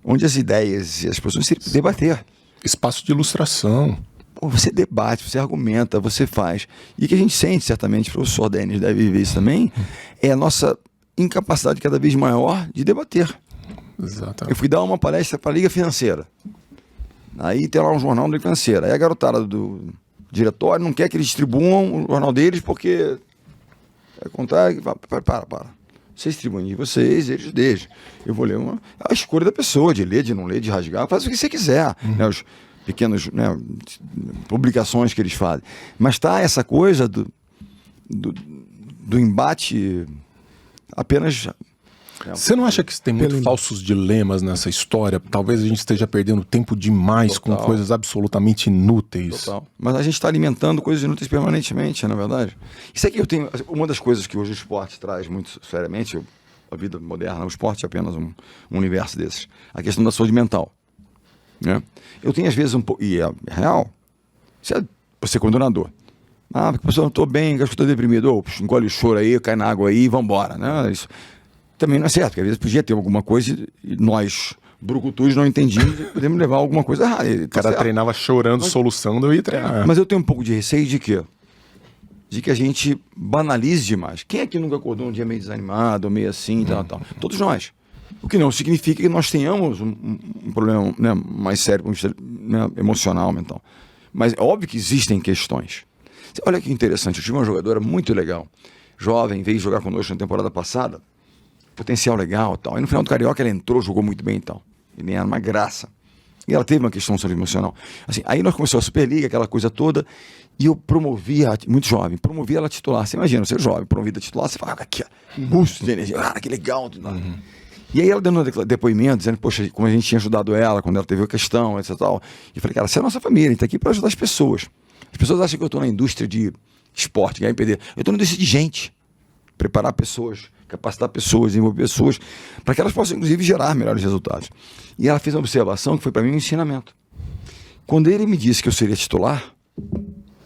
Onde as ideias e as pessoas se debater. Espaço de ilustração. Você debate, você argumenta, você faz. E o que a gente sente, certamente, o professor Denis deve viver isso também, é a nossa incapacidade cada vez maior de debater. Exatamente. Eu fui dar uma palestra para a Liga Financeira. Aí tem lá um jornal da Liga Financeira. Aí a garotada do diretório não quer que eles distribuam o jornal deles porque é contrário. Para. Vocês distribuem de vocês, eles deixam. Eu vou ler a escolha da pessoa, de ler, de não ler, de rasgar, faz o que você quiser. Né? Os pequenos, né, publicações que eles fazem. Mas tá essa coisa do embate apenas... Você não acha que tem muitos falsos dilemas nessa história? Talvez a gente esteja perdendo tempo demais com coisas absolutamente inúteis. Total. Mas a gente está alimentando coisas inúteis permanentemente, não é verdade? Isso aqui eu tenho... Uma das coisas que hoje o esporte traz muito seriamente, a vida moderna, o esporte é apenas um universo desses. A questão da saúde mental. Né? Eu tenho às vezes um pouco... E é real. Você é coordenador. Porque a pessoa não estou bem, acho que estou deprimido. Engole o choro aí, cai na água aí e vambora. Né? Isso também não é certo, porque às vezes podia ter alguma coisa e nós, brucutus, não entendíamos e podemos levar alguma coisa errada. O cara treinava chorando, soluçando, eu ia treinar. Mas eu tenho um pouco de receio de quê? De que a gente banalize demais. Quem aqui nunca acordou um dia meio desanimado, meio assim, tal? Todos nós. O que não significa que nós tenhamos um problema, né, mais sério, né, emocional, mental. Mas é óbvio que existem questões. Olha que interessante, eu tive uma jogadora muito legal, jovem, veio jogar conosco na temporada passada, potencial legal e tal. E no final do Carioca ela entrou, jogou muito bem e tal. E nem era uma graça. E ela teve uma questão de saúde emocional. Assim, aí nós começamos a Superliga, aquela coisa toda, e eu promovia, muito jovem, promovia ela a titular. Você imagina, você é jovem, promovida a titular, você fala, aqui, ó, um busto de energia, cara, que legal. Uhum. E aí ela dando um depoimento, dizendo, poxa, como a gente tinha ajudado ela quando ela teve a questão, etc. Tal. E eu falei, cara, você é a nossa família, a gente tá aqui para ajudar as pessoas. As pessoas acham que eu tô na indústria de esporte, ganhar e perder. Eu tô na indústria de gente. Preparar pessoas, capacitar pessoas, desenvolver pessoas, para que elas possam, inclusive, gerar melhores resultados. E ela fez uma observação que foi para mim um ensinamento. Quando ele me disse que eu seria titular,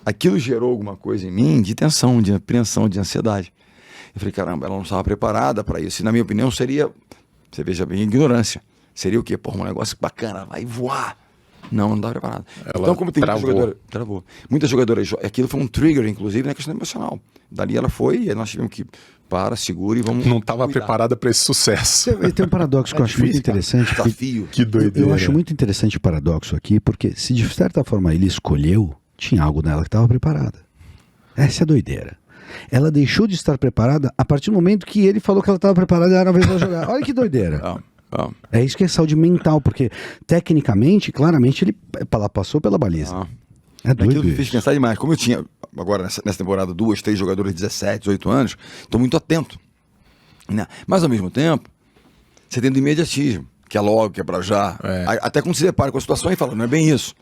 aquilo gerou alguma coisa em mim de tensão, de apreensão, de ansiedade. Eu falei, caramba, ela não estava preparada para isso. E, na minha opinião, seria, você veja bem, ignorância. Seria o quê? Pô, um negócio bacana, vai voar. Não estava preparada. Então, como tem muita jogadora... Travou. Muitas jogadoras... Aquilo foi um trigger, inclusive, na questão emocional. Dali ela foi e nós tivemos que... segura e vamos... Não estava preparada para esse sucesso. Tem um paradoxo que eu acho muito interessante. Desafio. Que doideira. Eu acho muito interessante o paradoxo aqui, porque se de certa forma ele escolheu, tinha algo nela que estava preparada. Essa é a doideira. Ela deixou de estar preparada a partir do momento que ele falou que ela estava preparada e era a vez de jogar. Olha que doideira. É isso que é saúde mental, porque tecnicamente, claramente, ela passou pela baliza. É doido. Aquilo me fez pensar demais. Como eu tinha, agora nessa temporada, 2, 3 jogadores de 17, 18 anos, estou muito atento. Né? Mas ao mesmo tempo, você tem do imediatismo, que é logo, que é pra já. Até quando se depara com a situação e fala, não é bem isso.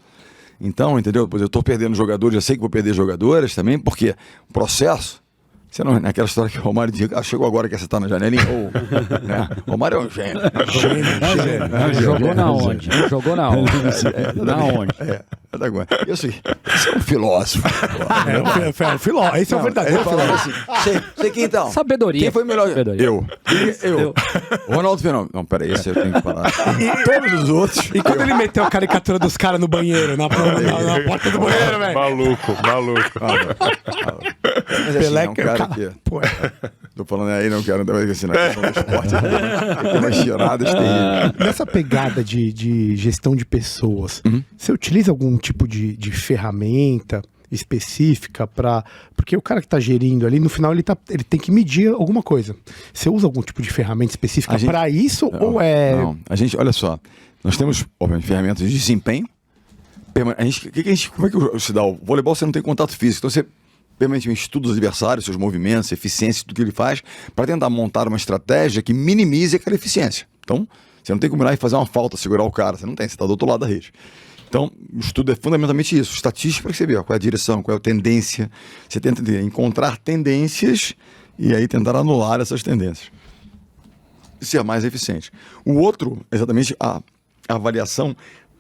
Então, entendeu? Pois eu estou perdendo jogadores, eu sei que vou perder jogadoras também, porque o processo. Você não, naquela história que o Romário diz, chegou agora que você tá na janelinha, né? Romário é um gênio. Jogou na onde? Jogou na onde? Na onde? Eu sei, você é um filósofo. É um filósofo, esse é o verdadeiro filósofo. Assim, sei quem então. Sabedoria. Quem foi o melhor? Sabedoria. Eu. Ronaldo Fenômeno. Não, peraí, esse eu tenho que parar. E todos os outros. E quando ele meteu a caricatura dos caras no banheiro, na porta do banheiro, velho? Maluco. Mas assim, é um cara que... Tô falando aí, não quero também ensinar a questão do esporte. Tem umas tiradas terríveis. Nessa pegada de gestão de pessoas, você utiliza algum tipo de ferramenta específica para... Porque o cara que está gerindo ali, no final ele tem que medir alguma coisa. Você usa algum tipo de ferramenta específica para isso? Não, ou é... Não, a gente, olha só, nós temos, obviamente, ferramentas de desempenho. Como é que se dá? O voleibol você não tem contato físico, então você permanentemente estuda os adversários, seus movimentos, eficiência, tudo que ele faz, para tentar montar uma estratégia que minimize aquela eficiência. Então, você não tem como ir lá e fazer uma falta, segurar o cara, você não tem, você está do outro lado da rede. Então, o estudo é fundamentalmente isso, estatística para você ver qual é a direção, qual é a tendência, você tenta encontrar tendências e aí tentar anular essas tendências. Ser mais eficiente. O outro, exatamente a avaliação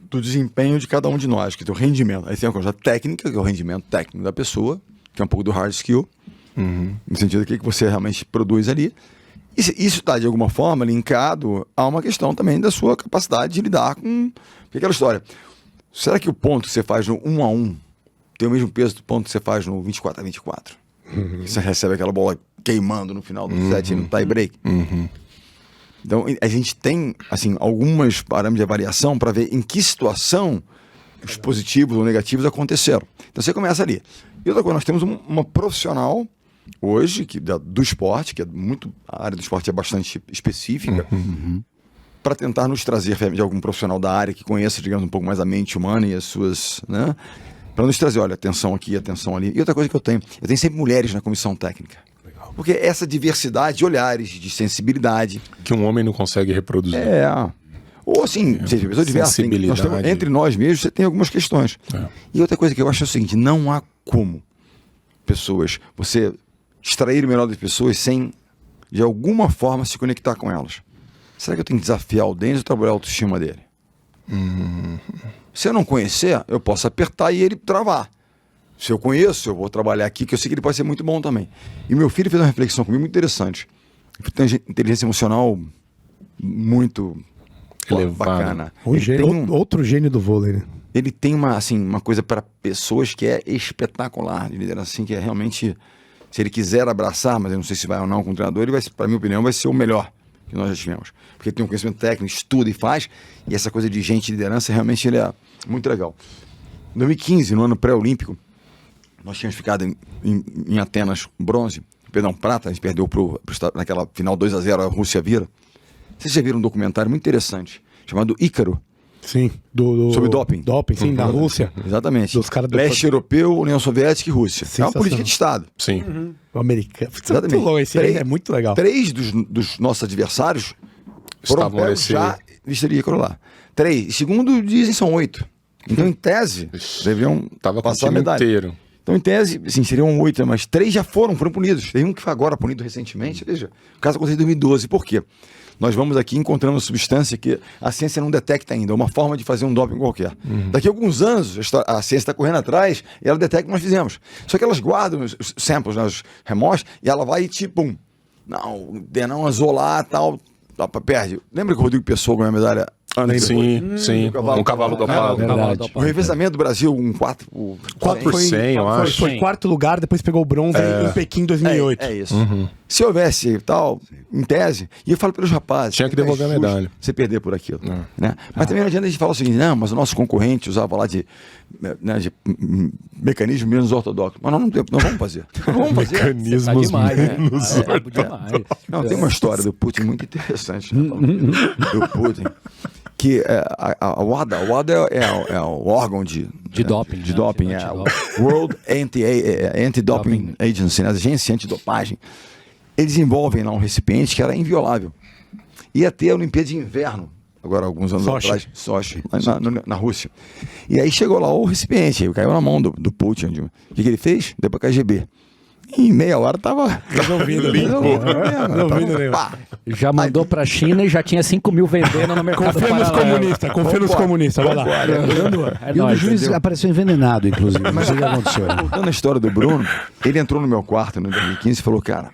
do desempenho de cada um de nós, que é o rendimento. Aí tem uma coisa técnica, que é o rendimento técnico da pessoa, que é um pouco do hard skill, no sentido do que você realmente produz ali. E isso está, de alguma forma, linkado a uma questão também da sua capacidade de lidar com aquela história. Será que o ponto que você faz no 1 a 1 tem o mesmo peso do ponto que você faz no 24 a 24? Você recebe aquela bola queimando no final do set, no tie break. Então, a gente tem, assim, alguns parâmetros de avaliação para ver em que situação os positivos ou negativos aconteceram. Então, você começa ali. E outra coisa, nós temos uma profissional hoje do esporte, que é muito... A área do esporte é bastante específica, para tentar nos trazer de algum profissional da área que conheça, digamos, um pouco mais a mente humana e as suas... né? Para nos trazer, olha, atenção aqui, atenção ali. E outra coisa que eu tenho sempre mulheres na comissão técnica. Porque essa diversidade de olhares, de sensibilidade... Que um homem não consegue reproduzir. Ou assim, seja, pessoa diversa. Entre nós mesmos, você tem algumas questões. E outra coisa que eu acho é o seguinte, não há como você extrair o melhor das pessoas sem, de alguma forma, se conectar com elas. Será que eu tenho que desafiar o Denis ou trabalhar a autoestima dele? Se eu não conhecer, eu posso apertar e ele travar. Se eu conheço, eu vou trabalhar aqui, que eu sei que ele pode ser muito bom também. E meu filho fez uma reflexão comigo muito interessante. Ele tem uma inteligência emocional muito bacana. Outro gênio do vôlei, né? Ele tem uma coisa para pessoas que é espetacular. Ele era assim, que é realmente... Se ele quiser abraçar, mas eu não sei se vai ou não com o treinador, ele vai, para minha opinião, vai ser o melhor. que nós já tivemos. Porque tem um conhecimento técnico, estuda e faz, e essa coisa de gente, liderança, realmente ele é muito legal. Em 2015, no ano pré-olímpico, nós tínhamos ficado em Atenas prata, a gente perdeu naquela final 2-0, a Rússia vira. Vocês já viram um documentário muito interessante, chamado Ícaro. Sim, sobre doping. Doping, sim, da Rússia. Exatamente. Dos caras do Leste europeu, União Soviética e Rússia. É uma política de Estado. Sim. O americano. Exatamente. Esse aí é muito legal. 3 dos nossos adversários estavam nesse... já visteria aquilo lá. 3. Segundo, dizem, são 8. Então, em tese, deveriam passar a medalha. Inteiro. Então, em tese, assim, seriam 8, mas 3 já foram punidos. Tem um que foi agora punido recentemente. Veja, o caso aconteceu em 2012. Por quê? Nós vamos aqui encontrando uma substância que a ciência não detecta ainda, uma forma de fazer um doping qualquer. Daqui a alguns anos, a ciência está correndo atrás e ela detecta o que nós fizemos. Só que elas guardam os samples, os remotos, e ela vai e tipo, não, denazolar, tal, perde. Lembra que o Rodrigo Pessoa ganhou a medalha? Sim. Um cavalo dopado. O revezamento do Brasil, 4 por 100, eu acho. Foi quarto lugar, depois pegou o bronze em Pequim em 2008. É isso. Se houvesse tal, em tese, e eu falo pelos rapazes... Tinha que devolver a medalha. Você perder por aquilo. Né? Mas também não adianta a gente falar o seguinte, não, mas o nosso concorrente usava lá de mecanismo menos ortodoxo. Mas nós não vamos fazer. Não vamos fazer. Mecanismos menos ortodoxos. Não, tem uma história do Putin muito interessante. Né? Do Putin. Que a WADA é o órgão de doping. De doping, é o World Anti-Doping Agency, né? A agência antidopagem. Eles desenvolvem lá um recipiente que era inviolável. Ia ter a Olimpíada de Inverno, agora alguns anos atrás, Sochi, na Rússia. E aí chegou lá o recipiente, caiu na mão do Putin. O que ele fez? Deu pra KGB. Em meia hora tava resolvido. Já mandou pra China e já tinha 5 mil vendendo no mercado. Confia nos comunistas, vai lá. E o juiz apareceu envenenado, inclusive. Mas o que aconteceu? Voltando a história do Bruno, ele entrou no meu quarto em 2015 e falou, cara,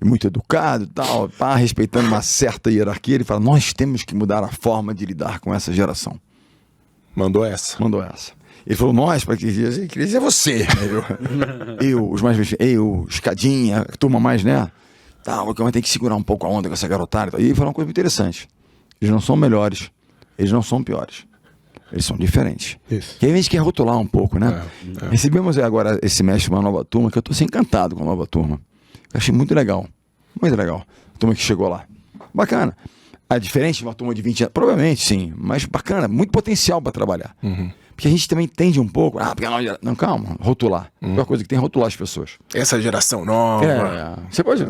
muito educado e tal, respeitando uma certa hierarquia, ele fala, nós temos que mudar a forma de lidar com essa geração. Mandou essa. Ele falou, nós, para que queria dizer você. Eu, os mais velhos, Escadinha, a turma mais, né? Tal, que tem que segurar um pouco a onda com essa garotada. E ele falou uma coisa muito interessante. Eles não são melhores, eles não são piores. Eles são diferentes. Isso. E aí a gente quer rotular um pouco, né? Recebemos agora esse semestre uma nova turma, que eu tô assim, encantado com a nova turma. Eu achei muito legal. Muito legal. A turma que chegou lá. Bacana. É diferente de uma turma de 20 anos? Provavelmente, sim. Mas bacana. Muito potencial para trabalhar. Porque a gente também tende um pouco... porque não, calma. Rotular. A pior coisa que tem é rotular as pessoas. Essa geração nova. Você pode...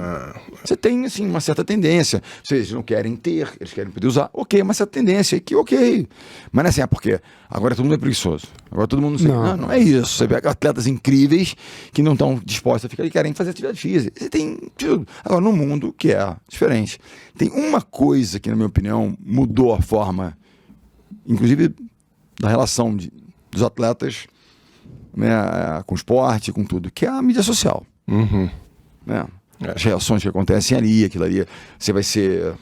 Você tem, assim, uma certa tendência. Vocês não querem ter, eles querem poder usar. Ok, uma certa tendência. Que ok. Mas não é assim, porque agora todo mundo é preguiçoso. Agora todo mundo não é isso. Você pega atletas incríveis que não estão dispostos a ficar e querem fazer atividade física. Você tem tudo. Agora, no mundo, que é diferente. Tem uma coisa que, na minha opinião, mudou a forma, inclusive, da relação dos atletas, né, com o esporte, com tudo, que é a mídia social. Né? As reações que acontecem ali, aquilo ali, você vai ser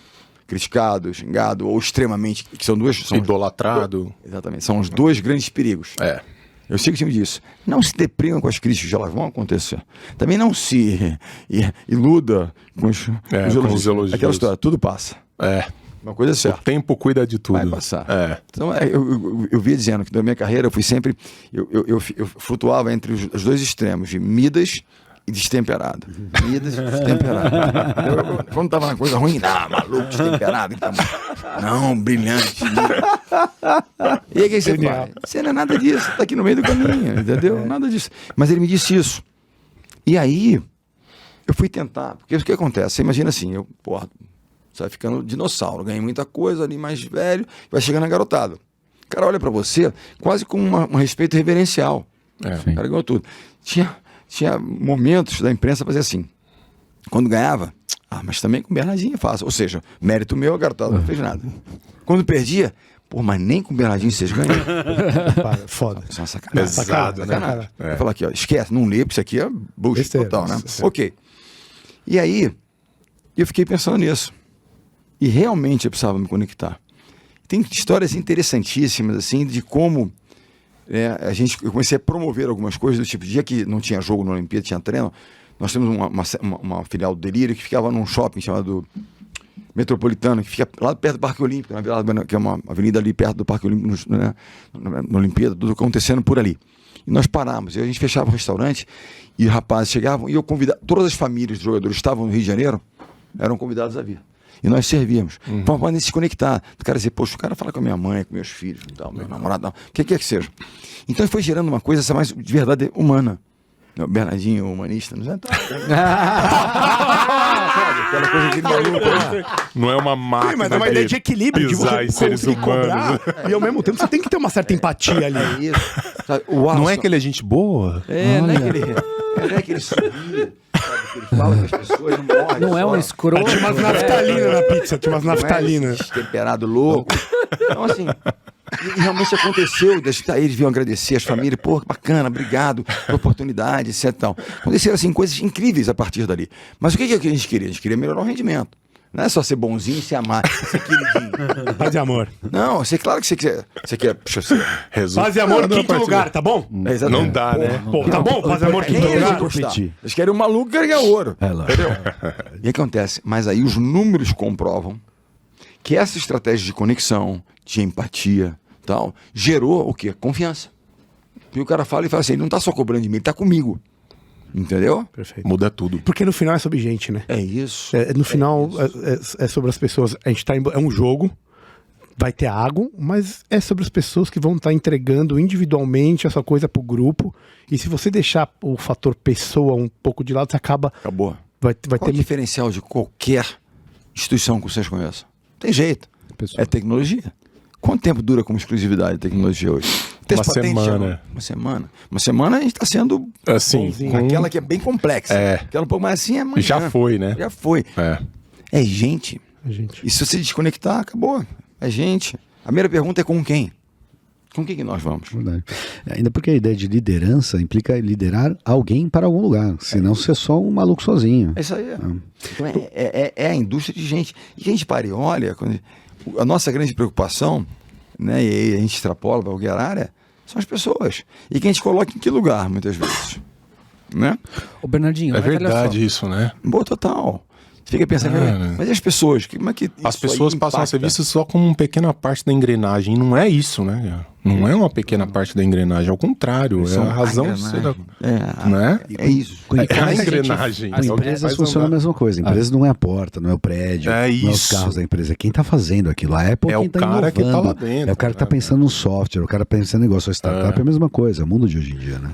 criticado, xingado, ou extremamente, que são idolatrado. Exatamente, são os dois grandes perigos. Eu sei que o time disso. Não se deprimam com as críticas, elas vão acontecer. Também não se iluda com os elogios. Aquela história, tudo passa. Uma coisa é certa. O tempo cuida de tudo. Vai passar. Então, eu via dizendo que na minha carreira eu fui sempre... Eu flutuava entre os dois extremos, de Midas e destemperado. Midas e destemperado. Quando tava na coisa ruim, maluco, destemperado. Então, não, brilhante. E aí o que você faz? Você não é nada disso, tá aqui no meio do caminho, entendeu? Nada disso. Mas ele me disse isso. E aí, eu fui tentar, porque o que acontece? Você imagina assim, você vai ficando dinossauro, ganha muita coisa ali, mais velho, vai chegando a garotada. O cara olha pra você quase com um respeito reverencial. O cara ganhou tudo. Tinha momentos da imprensa fazer assim. Quando ganhava, mas também com o Bernardinho é fácil. Ou seja, mérito meu, a garotada não fez nada. Quando perdia, mas nem com o Bernardinho vocês ganham. Foda. Isso é uma sacanagem. Sacanagem. Eu falo aqui, esquece, não lê, porque isso aqui é bullshit total, né? Ok. E aí, eu fiquei pensando nisso. E realmente eu precisava me conectar. Tem histórias interessantíssimas, assim, de como eu comecei a promover algumas coisas do tipo, dia que não tinha jogo na Olimpíada, tinha treino, Nós temos uma filial do Delírio que ficava num shopping chamado Metropolitano, que fica lá perto do Parque Olímpico, que é uma avenida ali perto do Parque Olímpico, né, na Olimpíada, tudo acontecendo por ali. E nós parávamos, e a gente fechava o restaurante, e os rapazes chegavam, e eu convidava, todas as famílias de jogadores que estavam no Rio de Janeiro, eram convidados a vir. E nós servíamos. Para podem se conectar. O cara dizer, poxa, o cara fala com a minha mãe, com meus filhos, tal, meu namorado, o que quer que seja. Então foi gerando uma coisa mais de verdade humana. O Bernardinho, humanista, não é? Aquela coisa de maluco, né? Não é uma máquina. Mas é uma ideia de equilíbrio, de você seres conseguir cobrar, e ao mesmo tempo você tem que ter uma certa empatia ali. É isso. Sabe, não é que ele é gente boa? Não é que ele subia, sabe, que ele fala que as pessoas não morrem. Não é um escroto. Tinha umas naftalina na pizza, tinha umas naftalina. Temperado louco. Então, assim, e realmente aconteceu, eles vinham agradecer as famílias, pô, que bacana, obrigado pela oportunidade, etc. Tal. Aconteceram, assim, coisas incríveis a partir dali. Mas o que a gente queria? A gente queria melhorar o rendimento. Não é só ser bonzinho e se amar, ser queridinho. Paz e amor. Não, claro que você quer puxa, Paz e amor, quinto lugar, tá bom? Não dá, né? Pô, tá bom, paz e amor, quinto lugar. Eles querem o maluco que ganha ouro. Entendeu? E o que acontece? Mas aí os números comprovam que essa estratégia de conexão, de empatia, tal, gerou o quê? Confiança. E o cara fala e fala assim, ele não tá só cobrando de mim, ele tá comigo. Entendeu? Perfeito. Muda tudo. Porque no final é sobre gente, né? É isso. No final é sobre as pessoas. A gente é um jogo, vai ter água, mas é sobre as pessoas que vão estar entregando individualmente essa coisa pro grupo. E se você deixar o fator pessoa um pouco de lado, você acaba... Acabou. Vai Qual ter o diferencial de qualquer instituição que vocês conheçam? Tem jeito. Pessoa. É tecnologia. Quanto tempo dura como exclusividade a tecnologia hoje? Uma semana. Uma semana a gente está sendo assim, aquela que é bem complexa. Aquela um pouco mais assim é amanhã. Já foi, né? Já foi. É gente. gente. E se você desconectar, acabou. É gente. A primeira pergunta é com quem? Com quem que nós vamos? Verdade. Ainda porque a ideia de liderança implica liderar alguém para algum lugar. Senão você é só um maluco sozinho. É isso aí. Então é a indústria de gente. E que a gente pare, olha, a nossa grande preocupação, né, e aí a gente extrapola para qualquer área, são as pessoas. E que a gente coloca em que lugar, muitas vezes. Né? Ô Bernardinho, é verdade isso, né? Boa, total. Você fica pensando, mas e as pessoas? Como é que as pessoas passam a ser vistas só como uma pequena parte da engrenagem. Não é isso, né? Não é uma pequena parte da engrenagem, ao contrário. É a razão de ser né? É isso. É a engrenagem. As empresas funcionam a mesma coisa. A empresa não é a porta, não é o prédio, não é os carros da empresa. Quem está fazendo aquilo? A Apple é quem o cara que está lá dentro. É o cara que está pensando no software, o cara pensando em negócio. A startup é a mesma coisa, é o mundo de hoje em dia, né?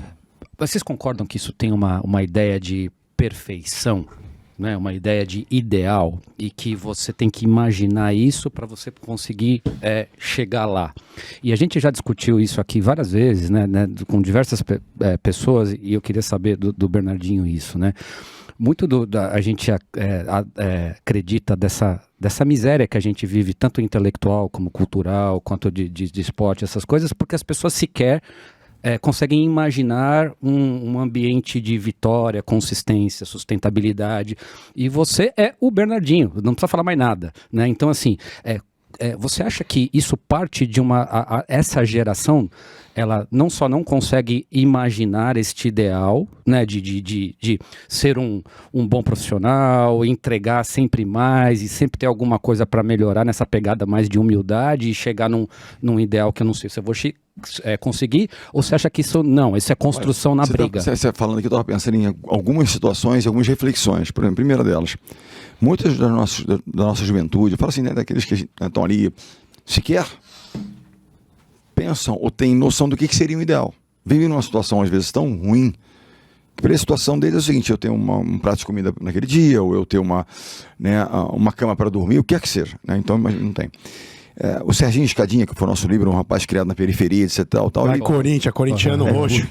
Vocês concordam que isso tem uma ideia de perfeição? Né, uma ideia de ideal e que você tem que imaginar isso para você conseguir chegar lá. E a gente já discutiu isso aqui várias vezes, né, com diversas pessoas, e eu queria saber do Bernardinho isso, né? Muito a gente acredita dessa miséria que a gente vive, tanto intelectual como cultural, quanto de esporte, essas coisas, porque as pessoas sequer conseguem imaginar um ambiente de vitória, consistência, sustentabilidade. E você é o Bernardinho, não precisa falar mais nada, né? Então, assim, você acha que isso parte de essa geração, ela não só não consegue imaginar este ideal, né, de ser um bom profissional, entregar sempre mais e sempre ter alguma coisa para melhorar nessa pegada mais de humildade e chegar num ideal que eu não sei se eu vou conseguir, ou você acha que isso é construção na briga? Você falando aqui, eu estava pensando em algumas situações, algumas reflexões. Por exemplo, a primeira delas, muitas da nossa juventude, eu falo assim, né, daqueles que estão ali, sequer pensam ou têm noção do que seria o ideal. Vivem numa situação, às vezes, tão ruim, que para a situação deles é o seguinte, eu tenho um prato de comida naquele dia, ou eu tenho uma cama para dormir, o que quer que seja. Né? Então, não tem. O Serginho Escadinha, que foi o nosso livro, um rapaz criado na periferia, etc. Tal, vai Corinthians, corintiano roxo.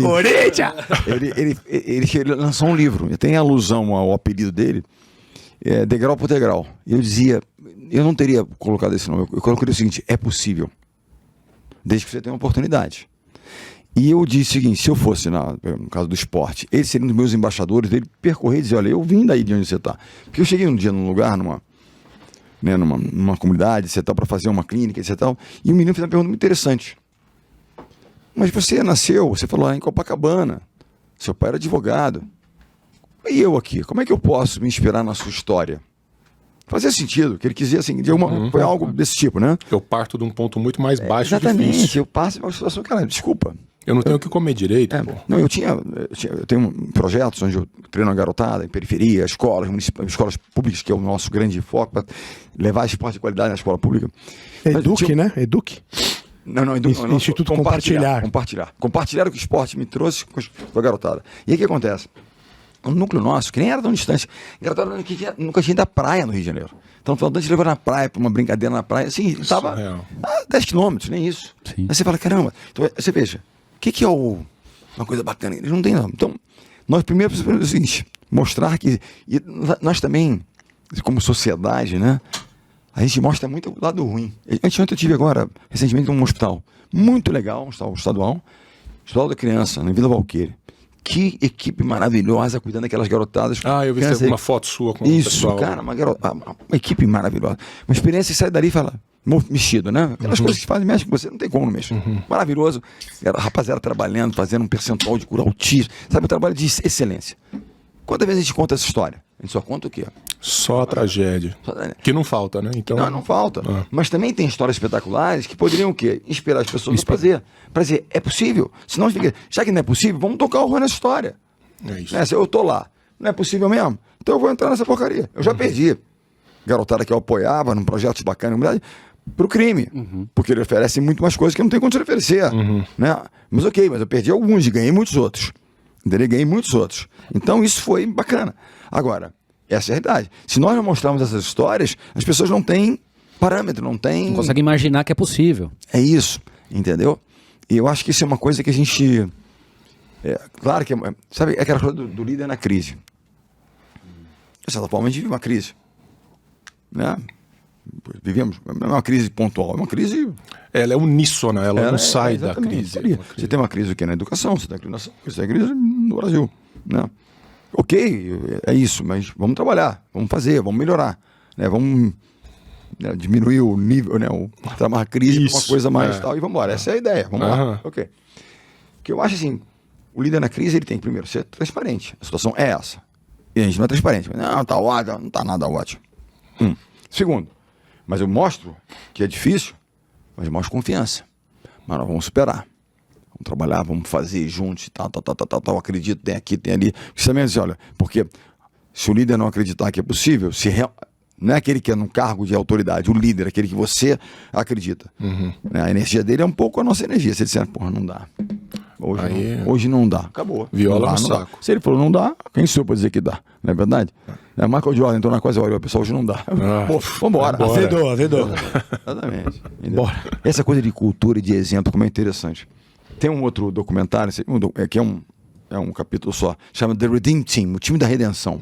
Corinthians! Ele lançou um livro, tem alusão ao apelido dele, Degrau por Degrau. E eu dizia, eu não teria colocado esse nome, eu colocaria o seguinte, é possível, desde que você tenha uma oportunidade. E eu disse o seguinte, se eu fosse, no caso do esporte, ele seria um dos meus embaixadores, dele percorrer e dizer, olha, eu vim daí de onde você está. Porque eu cheguei um dia num lugar, numa comunidade, etc., para fazer uma clínica, etc., e o menino fez uma pergunta muito interessante. Mas você nasceu, você falou lá em Copacabana, seu pai era advogado, e eu aqui, como é que eu posso me inspirar na sua história? Fazia sentido, que ele quisia, assim, foi algo desse tipo, né? Eu parto de um ponto muito mais baixo e exatamente, difícil. eu passo uma situação, cara, desculpa. Eu não tenho o que comer direito, pô. Não, eu tenho projetos onde eu treino a garotada, em periferia, escolas públicas, que é o nosso grande foco, para levar esporte de qualidade na escola pública. Eduque, né? Eduque. Não, Instituto Compartilhar. Compartilhar o que o esporte me trouxe com a garotada. E aí o que acontece? O núcleo nosso, que nem era tão distante, a garotada nunca tinha ido à praia no Rio de Janeiro. Então, o Dante levou na praia, para uma brincadeira na praia, assim, estava a 10 quilômetros, nem isso. Sim. Aí você fala, caramba, então, você veja, o que é uma coisa bacana? Eles não têm, não. Então, nós primeiro precisamos o seguinte, mostrar que, e nós também, como sociedade, né, a gente mostra muito o lado ruim. Ontem eu tive agora, recentemente, um hospital muito legal, um hospital estadual da criança, na Vila Valqueire. Que equipe maravilhosa cuidando daquelas garotadas. Eu vi uma foto sua com o pessoal. Isso, cara, uma equipe maravilhosa. Uma experiência, você sai dali e fala, mexido, né? Aquelas coisas que fazem, mexe com você, não tem como não mexer. Maravilhoso. A rapaziada trabalhando, fazendo um percentual de cura altíssimo. Sabe, um trabalho de excelência. Quantas vezes a gente conta essa história? A gente só conta o quê? Só a tragédia. Que não falta, né? Então... Não falta. Mas também tem histórias espetaculares que poderiam o quê? Inspirar as pessoas a fazer. Para dizer, é possível. Senão fica, já que não é possível, vamos tocar o horror nessa história. É isso. Eu tô lá. Não é possível mesmo? Então eu vou entrar nessa porcaria. Eu já perdi. Garotada que eu apoiava num projeto bacana, pro crime. Porque ele oferece muito mais coisas que eu não tenho condição de oferecer. Né? Mas eu perdi alguns e ganhei muitos outros. Ganhei muitos outros. Então isso foi bacana. Agora, essa é a realidade. Se nós não mostrarmos essas histórias, as pessoas não têm parâmetro, não conseguem imaginar que é possível. É isso, entendeu? E eu acho que isso é uma coisa que a gente... claro que... Sabe, é aquela coisa do líder na crise. De certa forma, a gente vive uma crise. Né? Vivemos uma crise pontual, uma crise... Ela é uníssona, ela não sai da crise. Você tem uma crise aqui na educação, você tem uma crise no Brasil. Né? Ok, é isso, mas vamos trabalhar, vamos fazer, vamos melhorar. Né? Vamos diminuir o nível, né? Uma crise para uma coisa mais tal, e vamos embora. Essa é a ideia, vamos lá. Ok. O que eu acho assim, o líder na crise, ele tem que primeiro ser transparente. A situação é essa. E a gente não é transparente. Não, tá ótimo, não tá nada ótimo. Segundo, mas eu mostro que é difícil, mas eu mostro confiança. Mas nós vamos superar. Vamos trabalhar, vamos fazer juntos, tal, acredito, tem aqui, tem ali. Você também diz, olha, porque se o líder não acreditar que é possível, não é aquele que é num cargo de autoridade, o líder, aquele que você acredita. A energia dele é um pouco a nossa energia. Se ele disser, porra, não dá. Hoje não dá. Acabou. Viola no saco. Se ele falou não dá, quem sou eu pra dizer que dá? Não é verdade? Michael Jordan entrou na coisa, olha, pessoal, hoje não dá. Vambora. Azedou. Exatamente. Bora. Essa coisa de cultura e de exemplo, como é interessante. Tem um outro documentário, que é um capítulo só, chama The Redeem Team, o time da redenção.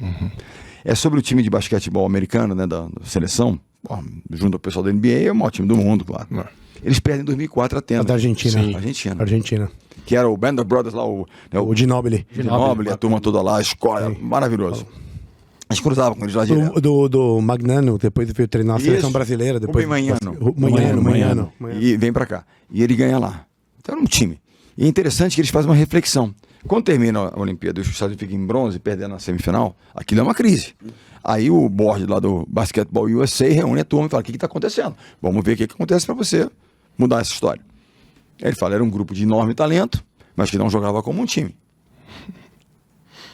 É sobre o time de basquetebol americano, né, da seleção, junto ao pessoal da NBA, é o maior time do mundo, claro. Eles perdem em 2004 a Atenas. Da Argentina. Sim. Argentina. Que era o Band of Brothers lá, o Ginóbili. A turma toda lá, a escola, maravilhoso. A gente cruzava com eles lá direto. Do Magnano, depois veio treinar a seleção brasileira. Depois Manhano. E vem pra cá. E ele ganha lá. Então era um time. E é interessante que eles fazem uma reflexão. Quando termina a Olimpíada e os Estados Unidos ficam em bronze, perdendo na semifinal, aquilo é uma crise. Aí o board lá do Basketball USA reúne a turma e fala, o que está acontecendo? Vamos ver o que acontece para você mudar essa história. Aí ele fala, era um grupo de enorme talento, mas que não jogava como um time.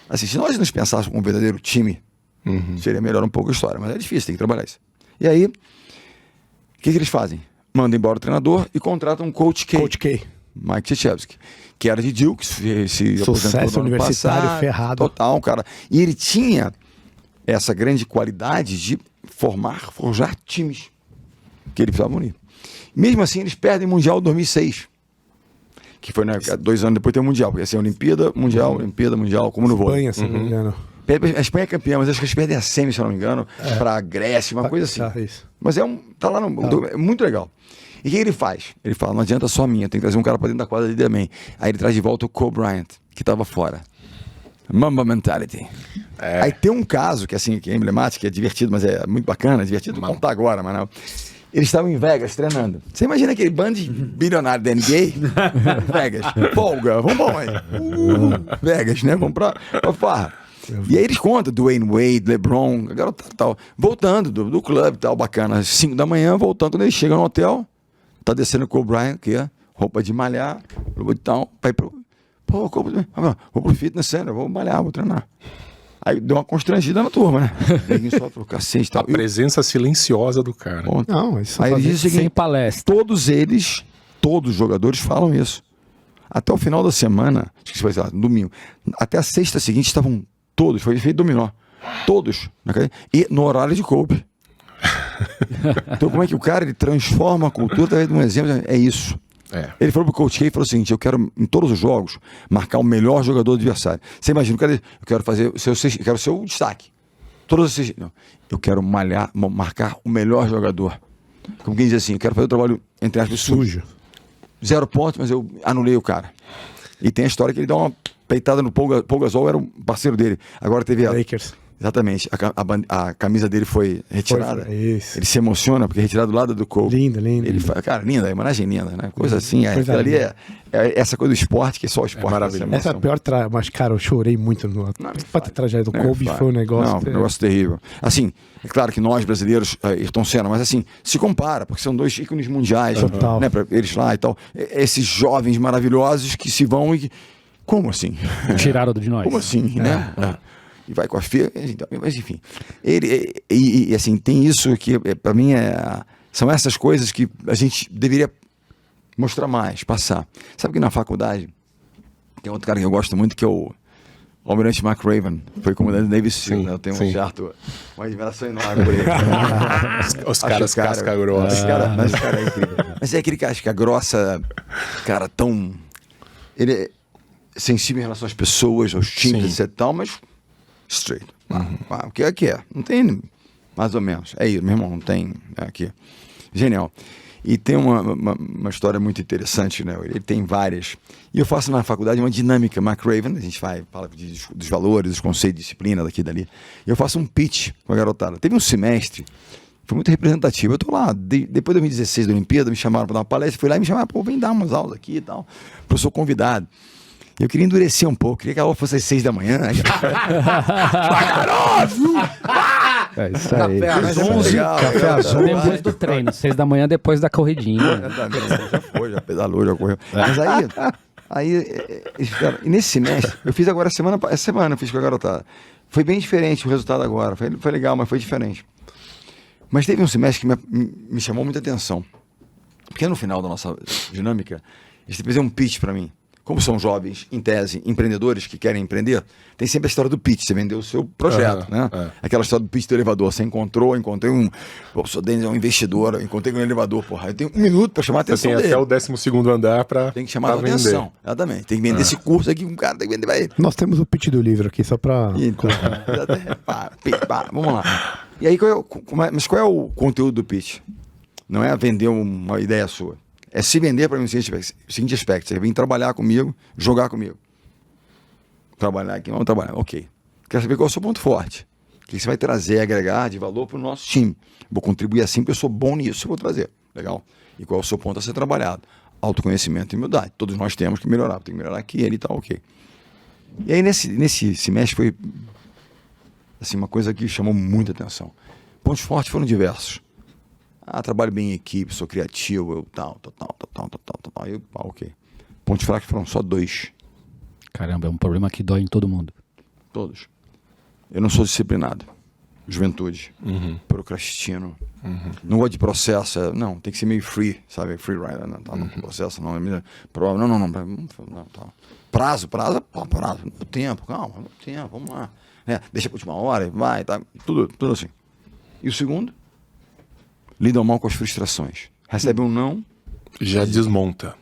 Assim, se nós nos pensássemos como um verdadeiro time, seria melhor um pouco a história, mas é difícil, tem que trabalhar isso. E aí, o que eles fazem? Mandam embora o treinador e contratam um Coach K. Mike Krzyzewski, que era de Duke, se sucesso universitário passado, ferrado. Total, cara. E ele tinha essa grande qualidade de forjar times que ele precisava unir. Mesmo assim, eles perdem o Mundial 2006, que foi 2 anos depois tem o Mundial, porque assim, Olimpíada, Mundial, como no vôlei. Espanha, se não me engano. A Espanha é campeã, mas acho que eles perdem a semi, se eu não me engano, pra Grécia, uma coisa assim. Isso. Mas tá lá é muito legal. E o que ele faz? Ele fala, não adianta só a minha, tem que trazer um cara pra dentro da quadra ali também. Aí ele traz de volta o Kobe Bryant, que tava fora. Mamba Mentality. Aí tem um caso que, assim, que é emblemático, que é divertido, mas é muito bacana, divertido contar agora, mas não. Eles estavam em Vegas treinando. Você imagina aquele bando de bilionário da NBA? Vegas. Folga, vamos embora. Vegas, né? Vamos pra farra. E aí eles contam, Dwayne Wade, LeBron, a garota tal, voltando do clube, tal, bacana, às 5 da manhã, voltando, quando eles chegam no hotel, tá descendo com o Brian, que é roupa de malhar, roupa de tal, vai pro... Pô, vou pro fitness center, vou malhar, vou treinar. Aí deu uma constrangida na turma, né? Ninguém só pro cacete e tal. A presença silenciosa do cara. Bom, Não, isso aí ele diz o seguinte, Sem palestra. todos os jogadores falam isso. Até o final da semana, acho que foi, sei lá, domingo, até a sexta seguinte estavam todos, foi feito dominó, todos, e no horário de Kobe. Então como é que o cara ele transforma a cultura através de um exemplo? É isso. Ele falou pro Coach K e falou o seguinte: eu quero em todos os jogos marcar o melhor jogador adversário. Você imagina, eu quero fazer eu quero ser o destaque. Todos esses, não, eu quero marcar o melhor jogador. Como quem diz assim, eu quero fazer o trabalho entre aspas sujo. 0 pontos, mas eu anulei o cara. E tem a história que ele dá uma peitada no Paul Gasol, era um parceiro dele. Agora teve Lakers. Exatamente. A camisa dele foi retirada. Isso. Ele se emociona porque é retirado do lado do Kobe. Lindo. Ele fala, cara, linda, imagem linda, né? Coisa assim. Coisa Ali é essa coisa do esporte, que só o esporte. maravilhoso. Essa é a pior mas, cara, eu chorei muito no tragédia do Kobe, foi um negócio. Não, um negócio terrível. Assim, é claro que nós brasileiros estão sendo, mas assim, se compara, porque são 2 ícones mundiais, Total. né? Pra eles lá e tal. Esses jovens maravilhosos que se vão e. Como assim? Tiraram de nós. Como assim, né? E vai com a filha, mas enfim. E assim, tem isso que para mim são essas coisas que a gente deveria mostrar mais, passar. Sabe que na faculdade tem outro cara que eu gosto muito, que é o Almirante McRaven, foi comandante do Navy SEAL, né? Eu tenho uma admiração enorme por ele. Os caras casca grossa. Mas o cara é incrível. Mas é aquele casca grossa, cara, tão... Ele é sensível em relação às pessoas, aos times, etc. Tal, mas straight. O que é? Não tem, mais ou menos. É isso, meu irmão, não tem aqui. Genial. E tem uma história muito interessante, né? Ele tem várias. E eu faço na faculdade uma dinâmica McRaven, a gente fala dos valores, dos conceitos de disciplina, daqui e dali. E eu faço um pitch com a garotada. Teve um semestre, foi muito representativo. Eu tô lá, depois de 2016 da Olimpíada, me chamaram para dar uma palestra, fui lá e me chamaram, vem dar umas aulas aqui e tal. Professor convidado. Eu queria endurecer um pouco, queria que a aula fosse às 6 da manhã. É isso aí. Café azul. Depois do treino, 6 da manhã, depois da corridinha. Já pedalou, já correu. Mas e nesse semestre, eu fiz agora essa semana eu fiz com a garotada. Foi bem diferente o resultado agora, foi legal, mas foi diferente. Mas teve um semestre que me chamou muita atenção. Porque no final da nossa dinâmica, eles fizeram um pitch para mim. Como são jovens, em tese, empreendedores que querem empreender, tem sempre a história do pitch, você vendeu o seu projeto, né? Aquela história do pitch do elevador, você encontrei o seu Denis é um investidor, eu encontrei um elevador, porra, eu tenho 1 minuto para chamar a atenção dele. Tem até o 12º andar para tem que chamar a atenção, exatamente, tem que vender esse curso aqui, um cara tem que vender para ele. Nós temos o pitch do livro aqui, só para... Então, vamos lá. E aí, mas qual é o conteúdo do pitch? Não é vender uma ideia sua. É se vender para mim o seguinte aspecto. Você vem trabalhar comigo, jogar comigo. Trabalhar aqui, vamos trabalhar. Ok. Quero saber qual é o seu ponto forte. O que você vai trazer, agregar de valor para o nosso time. Vou contribuir assim, porque eu sou bom nisso, eu vou trazer. Legal? E qual é o seu ponto a ser trabalhado? Autoconhecimento e humildade. Todos nós temos que melhorar. Tem que melhorar aqui, ele e tal, ok. E aí, nesse semestre, foi assim, uma coisa que chamou muita atenção. Pontos fortes foram diversos. Trabalho bem em equipe, sou criativo, eu tal. Eu, ok. Pontos fracos foram só 2. Caramba, é um problema que dói em todo mundo. Todos. Eu não sou disciplinado. Juventude. Procrastino. Não gosto de processo. Não, tem que ser meio free, sabe? Free rider. Não, tá, não processo, não. Prova. Não. Tá. Prazo. Tempo, calma. Tempo, vamos lá. Deixa pra última hora, vai, tá. Tudo assim. E o segundo? Lidam mal com as frustrações. Recebe um não... Já desmonta.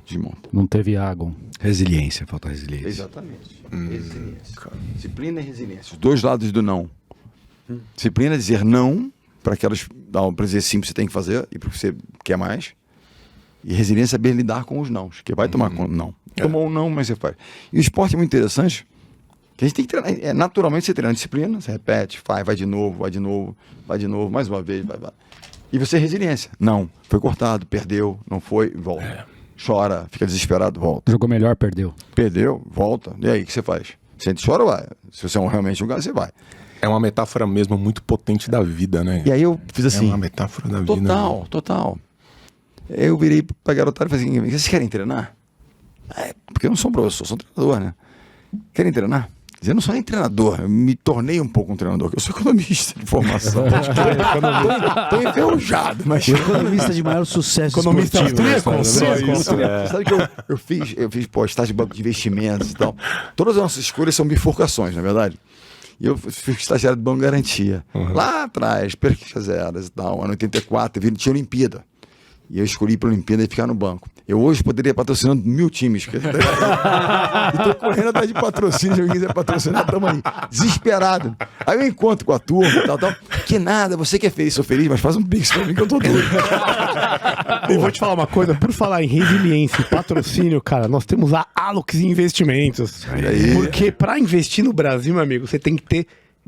Não teve água. Resiliência, falta resiliência. Exatamente. Resiliência. Disciplina e resiliência. Os 2 lados do não. Disciplina é dizer não para dizer sim que você tem que fazer e porque você quer mais. E resiliência é saber lidar com os nãos, que vai tomar conta. Não. Tomou um não, mas você faz. E o esporte é muito interessante, que a gente tem que treinar. Naturalmente você treina disciplina, você repete, vai de novo, mais uma vez, vai. E você é resiliência. Não, foi cortado, perdeu, não foi, volta. Chora, fica desesperado, volta. Jogou melhor, perdeu. Perdeu, volta. E aí, o que você faz? Se a gente chora, vai. Se você é realmente um cara, você vai. É uma metáfora mesmo muito potente da vida, né? E aí eu fiz assim... É uma metáfora da vida. Total. Eu virei pra garotada e falei assim, vocês querem treinar? Porque eu não sou um professor, sou um treinador, né? Querem treinar? Eu não sou nem treinador, eu me tornei um pouco um treinador, eu sou economista de formação. Tô enferrujado, mas... O economista de maior sucesso esportivo. Sabe que eu fiz estágio de banco de investimentos e tal. Todas as nossas escolhas são bifurcações, na verdade. E eu fui estagiário do Banco Garantia. Lá atrás, perquinhas zeras e tal, ano 84, tinha Olimpíada. E eu escolhi para a Olimpíada e ficar no banco. Eu hoje poderia patrocinar 1000 times. E tô correndo atrás de patrocínio, se alguém quiser patrocinar, tamo aí. Desesperado. Aí eu encontro com a turma e tal. Que nada, você que é feliz, sou feliz, mas faz um pix pra mim que eu tô doido. E vou te falar uma coisa, por falar em resiliência e patrocínio, cara, nós temos a Alux Investimentos. Porque para investir no Brasil, meu amigo, você tem que ter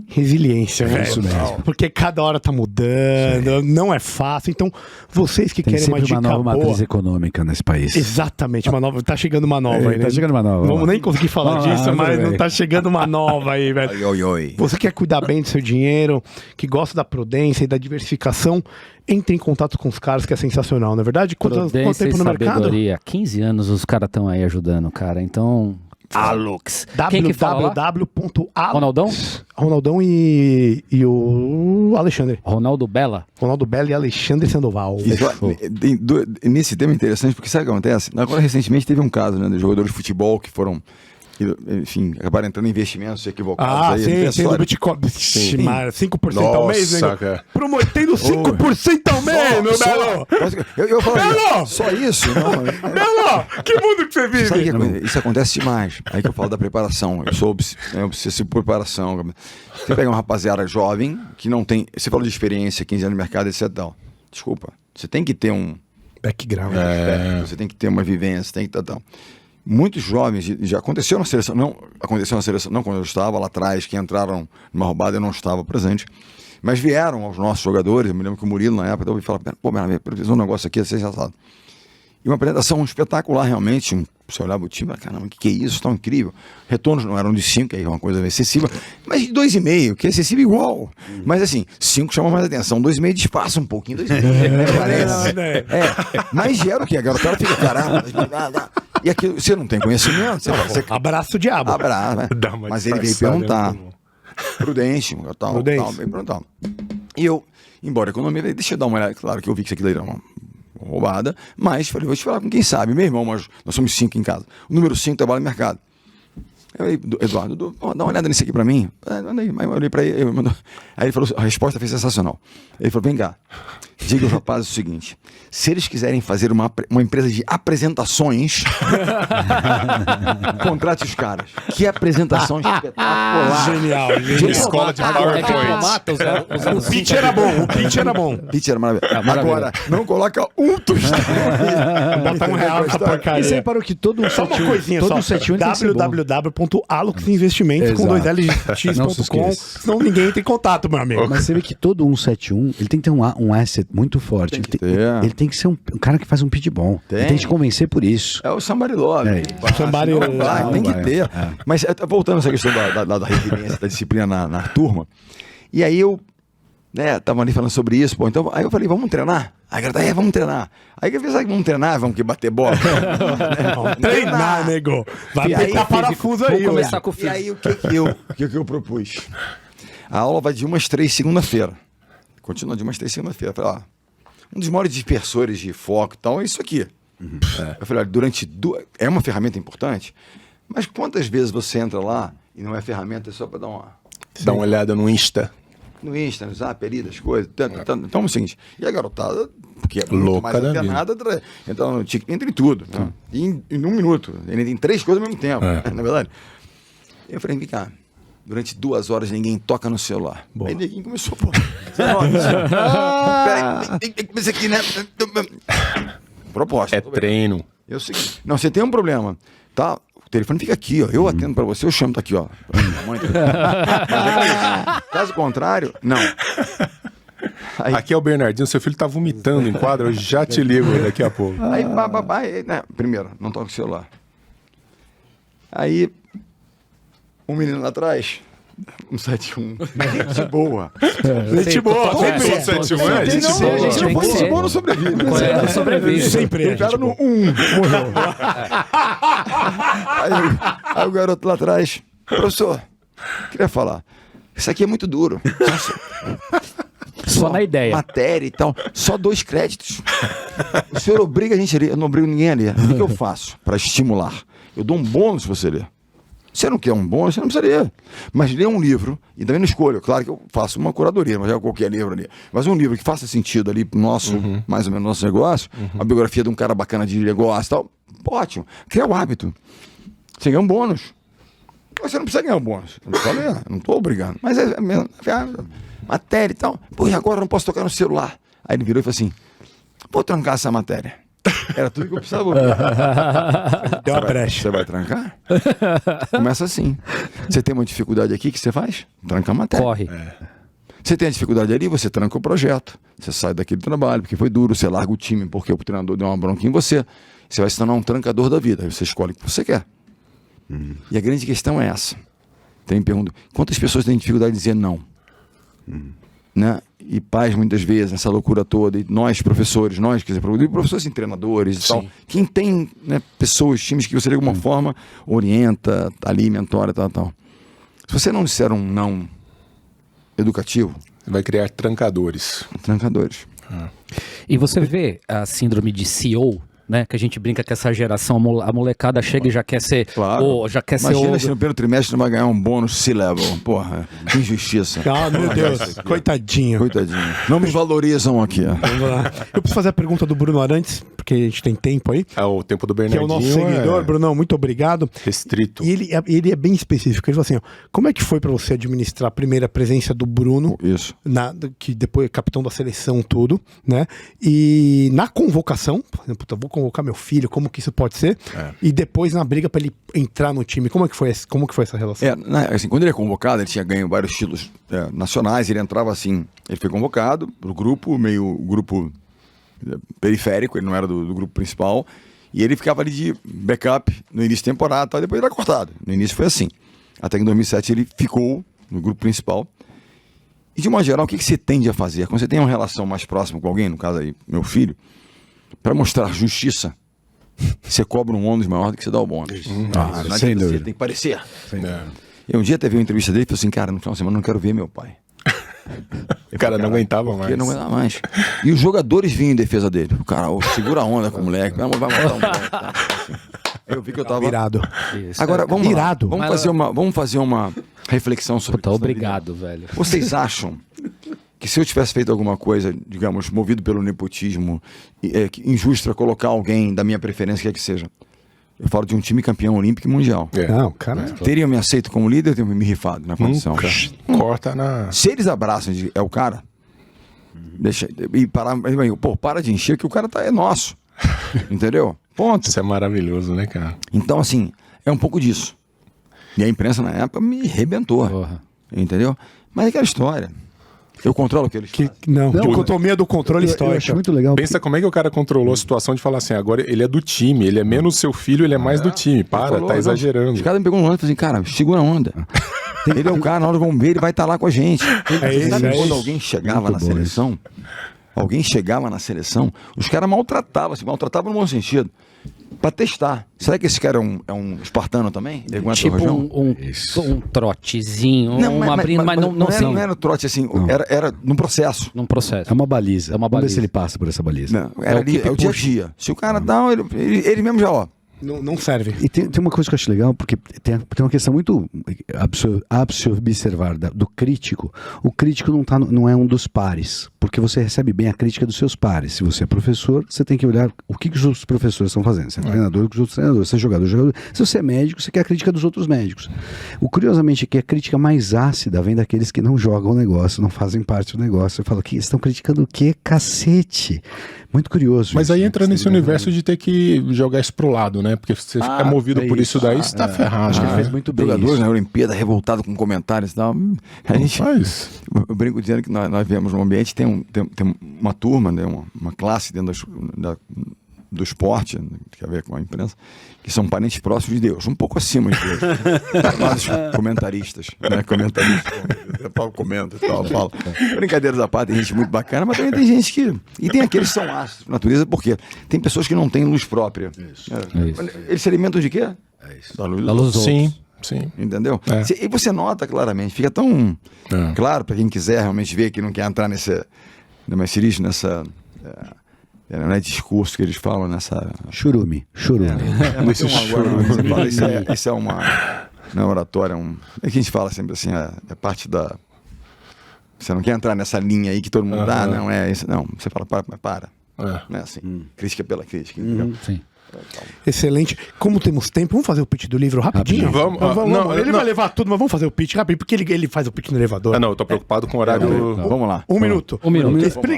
resiliência, velho. Isso mesmo. Porque cada hora tá mudando, não é fácil. Então, vocês que Tem querem uma sempre dica uma nova boa... matriz econômica nesse país. Exatamente, uma nova. Tá chegando uma nova aí, né? Tá chegando uma nova. Vamos nem conseguir falar disso, mas não tá chegando uma nova aí, velho. Oi. Você quer cuidar bem do seu dinheiro, que gosta da prudência e da diversificação, entre em contato com os caras, que é sensacional, não é verdade? Quanto tempo no mercado? 15 anos os caras estão aí ajudando, cara. Então... Alux. Quem que fala lá? Ronaldão? Ronaldão e o Alexandre. Ronaldo Bella. Ronaldo Bella e Alexandre Sandoval. Nesse tema é interessante, porque sabe o que acontece? Agora, recentemente, teve um caso, né, de jogadores de futebol que foram, enfim, acabaram entrando em investimentos equivocados. Sim, do Bitcoin. 5% ao mês, né? Cara. Prometendo 5% ao mês, meu Belo! Eu falo, Belo! só isso? Não, Belo! Que mundo que você vive? sabe que coisa? Isso acontece demais. Aí que eu falo da preparação. Eu sou obsessivo por preparação. Você pega uma rapaziada jovem que não tem... Você falou de experiência, 15 anos no mercado, etc. Desculpa. Você tem que ter um... Background. Você tem que ter uma vivência, tem que ter... Muitos jovens, já aconteceu na seleção, não quando eu estava lá atrás, que entraram numa roubada, eu não estava presente, mas vieram aos nossos jogadores. Eu me lembro que o Murilo, na época, eu ouvi falar, pô, um negócio aqui, assim, assado. E uma apresentação espetacular, realmente. Você olhava o time, caramba, que é isso, tão incrível. Retornos não eram de 5, aí é uma coisa excessiva, mas de 2,5, que é excessivo igual. Mas assim, 5 chama mais atenção, 2,5 disfarça um pouquinho, 2,5 parece. Mas gera o quê? A garotada fica, caramba, e aqui você não tem conhecimento. Você Abraço o diabo. abraça, né? Mas ele veio perguntar. Prudente, tal. E eu, embora a economia, deixa eu dar uma olhada. Claro que eu vi que isso aqui era uma roubada, mas falei, vou te falar com quem sabe. Meu irmão, mas nós somos 5 em casa. O número 5 trabalha no mercado. Eu falei, Eduardo, dá uma olhada nisso aqui pra mim. Aí eu olhei pra ele, aí ele falou, a resposta foi sensacional. Ele falou, vem cá, diga aos rapazes o seguinte: se eles quiserem fazer uma empresa de apresentações, contrate os caras. Que apresentação espetacular. Genial. Escola de PowerPoint. O pitch era bom. Pitch era maravilhoso. Agora, não coloca um tostão. Bota R$1 essa porcaria. E você reparou que todo Só uma coisinha todo só. 71 tem que ser bom. www.aluxinvestimentos com 2lx.com, senão ninguém entra em contato, meu amigo. Mas você vê que todo 171, ele tem que ter um asset muito forte. Ele tem que ser um cara que faz um pitch bom. Ele tem que te convencer por isso. É o somebody love. Somebody love. Tem que ter. Mas voltando a essa questão da resiliência, da disciplina na turma. E aí eu tava ali falando sobre isso, pô. Então, aí eu falei, vamos treinar? Aí a galera, vamos treinar. Aí eu falei, vamos treinar, vamos que bater bola. Vamos treinar, nego. Vai apertar parafuso aí. Vamos começar com o E aí o que eu propus? A aula vai de 1 às 3 segunda-feira. Continua de 1 às 3 segunda-feira. Eu falei, um dos maiores dispersores de foco e tal é isso aqui. Eu falei, olha, é uma ferramenta importante, mas quantas vezes você entra lá e não é ferramenta, é só para dar uma olhada no Insta. No Insta, no Zap, ali, das coisas. Então é o seguinte, e a garotada, que é muito Louca mais antenada, entra no TikTok, entra em tudo. Né? E em 1 minuto. Ele tem 3 coisas ao mesmo tempo, na verdade. Eu falei, vem cá. Durante 2 horas ninguém toca no celular. Boa. Aí ninguém começou, pô. Peraí, tem que começar aqui, né? Proposta. É treino. É o seguinte, não, você tem um problema, tá? O telefone fica aqui, ó. Eu atendo pra você, eu chamo, tá aqui, ó. Caso contrário, não. Aí, aqui é o Bernardinho, seu filho tá vomitando em quadro, eu já te ligo daqui a pouco. Aí, primeiro, não toca o celular. Aí, um menino lá atrás. Um 71. Gente boa. Gente boa. Se não fosse bom, não sobrevive. Não sobrevive. Sempre. O cara no 1 morreu. Aí o garoto lá atrás, professor, queria falar. Isso aqui é muito duro. Só na ideia. Matéria e tal. Só 2 créditos. O senhor obriga a gente a ler. Eu não obrigo ninguém a ler. O que eu faço para estimular? Eu dou um bônus se você ler. Se você não quer um bônus, você não precisa ler. Mas lê um livro, e também não escolho. Claro que eu faço uma curadoria, mas é qualquer livro ali. Mas um livro que faça sentido ali pro nosso, mais ou menos, nosso negócio, a biografia de um cara bacana de negócio e tal, ótimo. Cria o hábito. Você ganha um bônus. Você não precisa ganhar um bônus. Eu não precisa ler, eu não estou obrigando. Mas é matéria e tal. Pô, e agora eu não posso tocar no celular. Aí ele virou e falou assim: vou trancar essa matéria. Era tudo que eu precisava ouvir. Deu uma brecha. Você vai trancar? Começa assim. Você tem uma dificuldade aqui, o que você faz? Tranca a matéria. Corre. Você tem a dificuldade ali, você tranca o projeto. Você sai daquele trabalho, porque foi duro. Você larga o time porque o treinador deu uma bronca em você. Você vai se tornar um trancador da vida. Aí você escolhe o que você quer. E a grande questão é essa. Tem me pergunto, quantas pessoas têm dificuldade de dizer não? Né? E pais, muitas vezes, nessa loucura toda, e nós, professores, quer dizer, professores e treinadores e tal, quem tem, né, pessoas, times que você de alguma forma orienta, ali, mentora, tal. Se você não disser um não educativo, Você vai criar trancadores. Trancadores. E você vê a síndrome de CEO, né? Que a gente brinca que essa geração, a molecada chega e já quer ser. Claro. Já quer Imagina ser. se no primeiro trimestre não vai ganhar um bônus C-level. Porra, que injustiça. Ah, meu Deus. Coitadinho. Coitadinho. Não me valorizam aqui. Vamos lá. Eu preciso fazer a pergunta do Bruno Arantes, porque a gente tem tempo aí. O tempo do Que é Bernardinho o nosso seguidor, Brunão, muito obrigado. restrito. E ele é bem específico. Ele falou assim: ó, como é que foi pra você administrar a primeira presença do Bruno, Isso. que depois é capitão da seleção, tudo, né? E na convocação, por exemplo, eu vou convocar meu filho, como que isso pode ser? E depois na briga pra ele entrar no time. Como foi essa relação? Assim, quando ele é convocado, ele tinha ganho vários títulos nacionais, ele entrava assim, ele foi convocado pro grupo, meio grupo periférico, ele não era do grupo principal, e ele ficava ali de backup no início da temporada, tal, depois ele era cortado. No início foi assim. Até que em 2007 ele ficou no grupo principal. E de uma geral, o que você tende a fazer? Quando você tem uma relação mais próxima com alguém, no caso aí, meu filho, para mostrar justiça, você cobra um ônus maior do que você dá o bônus. Não sem adianta, dúvida. você tem que parecer. E um dia teve uma entrevista dele e falou assim: cara, no final de semana eu não quero ver meu pai. O cara não aguentava mais. Porque não aguentava mais. E os jogadores vinham em defesa dele. O cara, segura a onda com o moleque, vai matar um moleque. Tá? Assim. Eu vi que eu tava. Irado. Agora, vamos lá. Irado. Vamos fazer uma reflexão sobre Puta, isso. obrigado, velho. Vocês acham que se eu tivesse feito alguma coisa, digamos, movido pelo nepotismo, injusto para colocar alguém da minha preferência, quer que seja, eu falo de um time campeão olímpico e mundial, Não, cara. teriam me aceito como líder, eu teria me rifado na condição. Corta na... Se eles abraçam, é o cara, deixa, e parar, pô, para de encher que o cara é nosso. Entendeu? Ponto. Isso é maravilhoso, né, cara? Então, assim, é um pouco disso. E a imprensa na época me arrebentou. Porra. Entendeu? Mas é aquela história. Eu controlo o que eles fazem. Não, dicotomia do controle Eu histórico. acho muito legal. Pensa como é que o cara controlou a situação de falar assim, agora ele é do time, ele é menos seu filho, ele é mais do time. Para, Falou, tá exagerando. Os caras me pegou no ônibus e falaram assim, cara, segura a onda. Ele é o cara, na hora vamos ver, ele vai estar lá com a gente. isso, Sabe é quando isso. alguém chegava na seleção? Alguém chegava na seleção, os caras maltratavam no bom sentido. Pra testar. Será que esse cara é um espartano também? Ele aguenta Tipo o rojão? um trotezinho, mas não era o trote assim, era num processo. num processo. É uma baliza. É uma Vamos ver baliza. se ele passa por essa baliza. Não, era ali, é o dia a dia. Se o cara dá, ele mesmo já, ó. Não serve. E tem uma coisa que eu acho legal, porque tem uma questão muito a se observar do crítico. O crítico não é um dos pares, porque você recebe bem a crítica dos seus pares. Se você é professor, você tem que olhar o que os outros professores estão fazendo. Você é treinador, o que os outros treinadores. Você é jogador. Se você é médico, você quer a crítica dos outros médicos. Curiosamente é que a crítica mais ácida vem daqueles que não jogam o negócio, não fazem parte do negócio. Você fala que estão criticando o quê? Cacete! Muito curioso. Mas isso, aí né? entra nesse universo de ter que jogar isso pro lado, né? Porque se você ficar movido por isso daí, você tá ferrado. Acho que ele né? fez muito bem Jogadores isso. na Olimpíada revoltado com comentários e tal. A gente, Faz. eu brinco dizendo que nós viemos num ambiente, tem uma turma, né, uma classe dentro do esporte, tem a ver com a imprensa, que são parentes próximos de Deus, um pouco acima de Deus. Mas comentaristas, né? Comentaristas. O Paulo comenta, tal, fala. Brincadeiras à parte, tem gente muito bacana, mas também tem gente que... E tem aqueles que são astros de natureza, porque tem pessoas que não têm luz própria. Isso. Eles se alimentam de quê? É isso. Da luz Da luz dos Sim, sim. Entendeu? E você nota claramente, fica tão claro para quem quiser realmente ver, que não quer entrar nessa não é discurso que eles falam nessa... Churume. Nesse churume. Isso é uma... Não é oratória, é que a gente fala sempre assim, é parte da... Você não quer entrar nessa linha aí que todo mundo dá, não é isso. Não, você fala, para. Não é assim. Crítica pela crítica. Sim. Excelente. Como temos tempo, vamos fazer o pitch do livro rapidinho? Vamos. Ele vai levar tudo, mas vamos fazer o pitch rapidinho, porque ele faz o pitch no elevador. Não, eu tô preocupado com o horário. Vamos lá. Um minuto.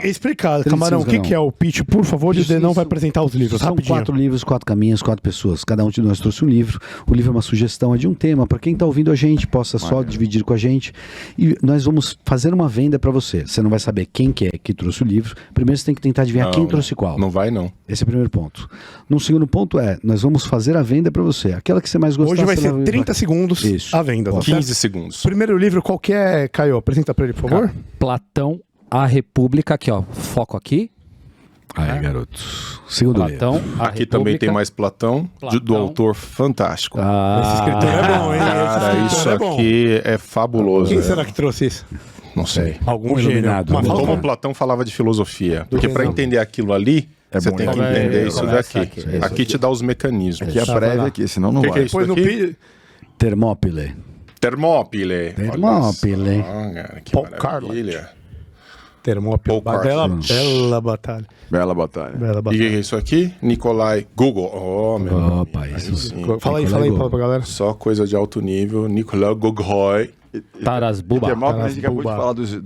Explica, Camarão, o que é o pitch, por favor, e não vai apresentar os livros, São rapidinho. 4 livros, 4 caminhos, 4 pessoas. Cada um de nós trouxe um livro. O livro é uma sugestão, é de um tema, para quem está ouvindo a gente, possa só dividir com a gente. E nós vamos fazer uma venda para você. Você não vai saber quem que é que trouxe o livro. Primeiro você tem que tentar adivinhar quem trouxe qual. Não vai, não. Esse é o primeiro ponto. No segundo ponto nós vamos fazer a venda para você. Aquela que você mais gostar. Hoje vai ser 30 segundos Isso. a venda. Tá 15 certo? segundos. Primeiro livro, qual que é, Caio? Apresenta para ele, por favor. Platão, A República, aqui ó, foco aqui. Aí, garoto. Segundo Platão, A Aqui também tem República. mais Platão, do autor fantástico. Esse escritor é bom, hein? Cara, Esse isso escritor é bom. aqui é fabuloso. Quem será que trouxe isso? Não sei. Algum iluminado. gênio. Como Platão falava de filosofia. Porque para entender aquilo ali, você bom, tem que né? entender isso Começa daqui. aqui. Aqui te dá os mecanismos. Aqui é a prévia aqui, senão não Que vai. é isso Depois no daqui? pitch... Termópile. Termópile. Termópile. Olha só, cara, que Paul maravilha. Termópile. Paul Bela Carson. batalha. Bela batalha. Bela E o batalha. que é isso aqui? Nikolai Gogol. Oh, meu Opa, amigo, isso aí sim. Fala aí, fala pra galera. Só coisa de alto nível. Nikolai Gogol. Taras Buba. Termópile, a gente acabou de Buba. falar dos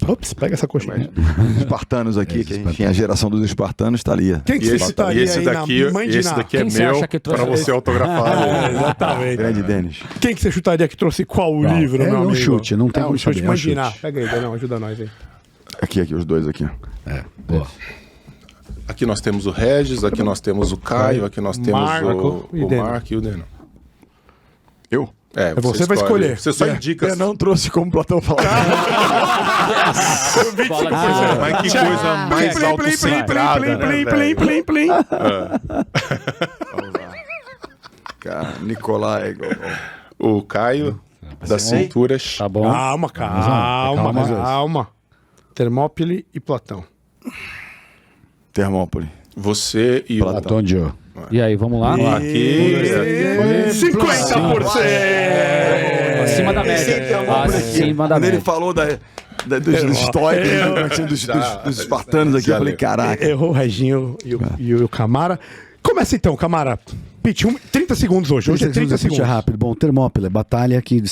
Ops, pega essa coxinha. espartanos aqui, que a gente tinha a geração dos espartanos, tá ali. Quem que E você esse, citaria esse aí daqui, na mãe de esse Ná? daqui é Quem você meu acha que trouxe para você esse? autografar. Exatamente. Grande Denis. Quem que você chutaria que trouxe qual livro, meu um amigo? chute, não tem um como chute. saber, é um Imagina. chute. Pega aí, não, ajuda nós aí. Aqui, os dois aqui. Boa. Aqui nós temos o Regis, aqui nós temos o Caio, aqui nós temos Marco e o Deno. Marco e o Deno. Eu? Você vai escolher. Você só indica. Eu não trouxe como Platão falava. Mas que coisa mais autocentrada, né, velho? plim. Vamos lá. Cara, Nicolai. O Caio, da cintura. Tá bom. Calma. Termópile e Platão. Termópole. Você e o Platão Joe. E aí, vamos lá? Aqui. 50%! Acima da média. Acima da Quando ele média. falou dos estoicos, dos espartanos aqui, eu falei, caraca. Errou o Reginho e o Camara. Começa então, Camara. Pitch, 30 segundos hoje. Hoje é 30 segundos. rápido. Bom, Termópile, batalha que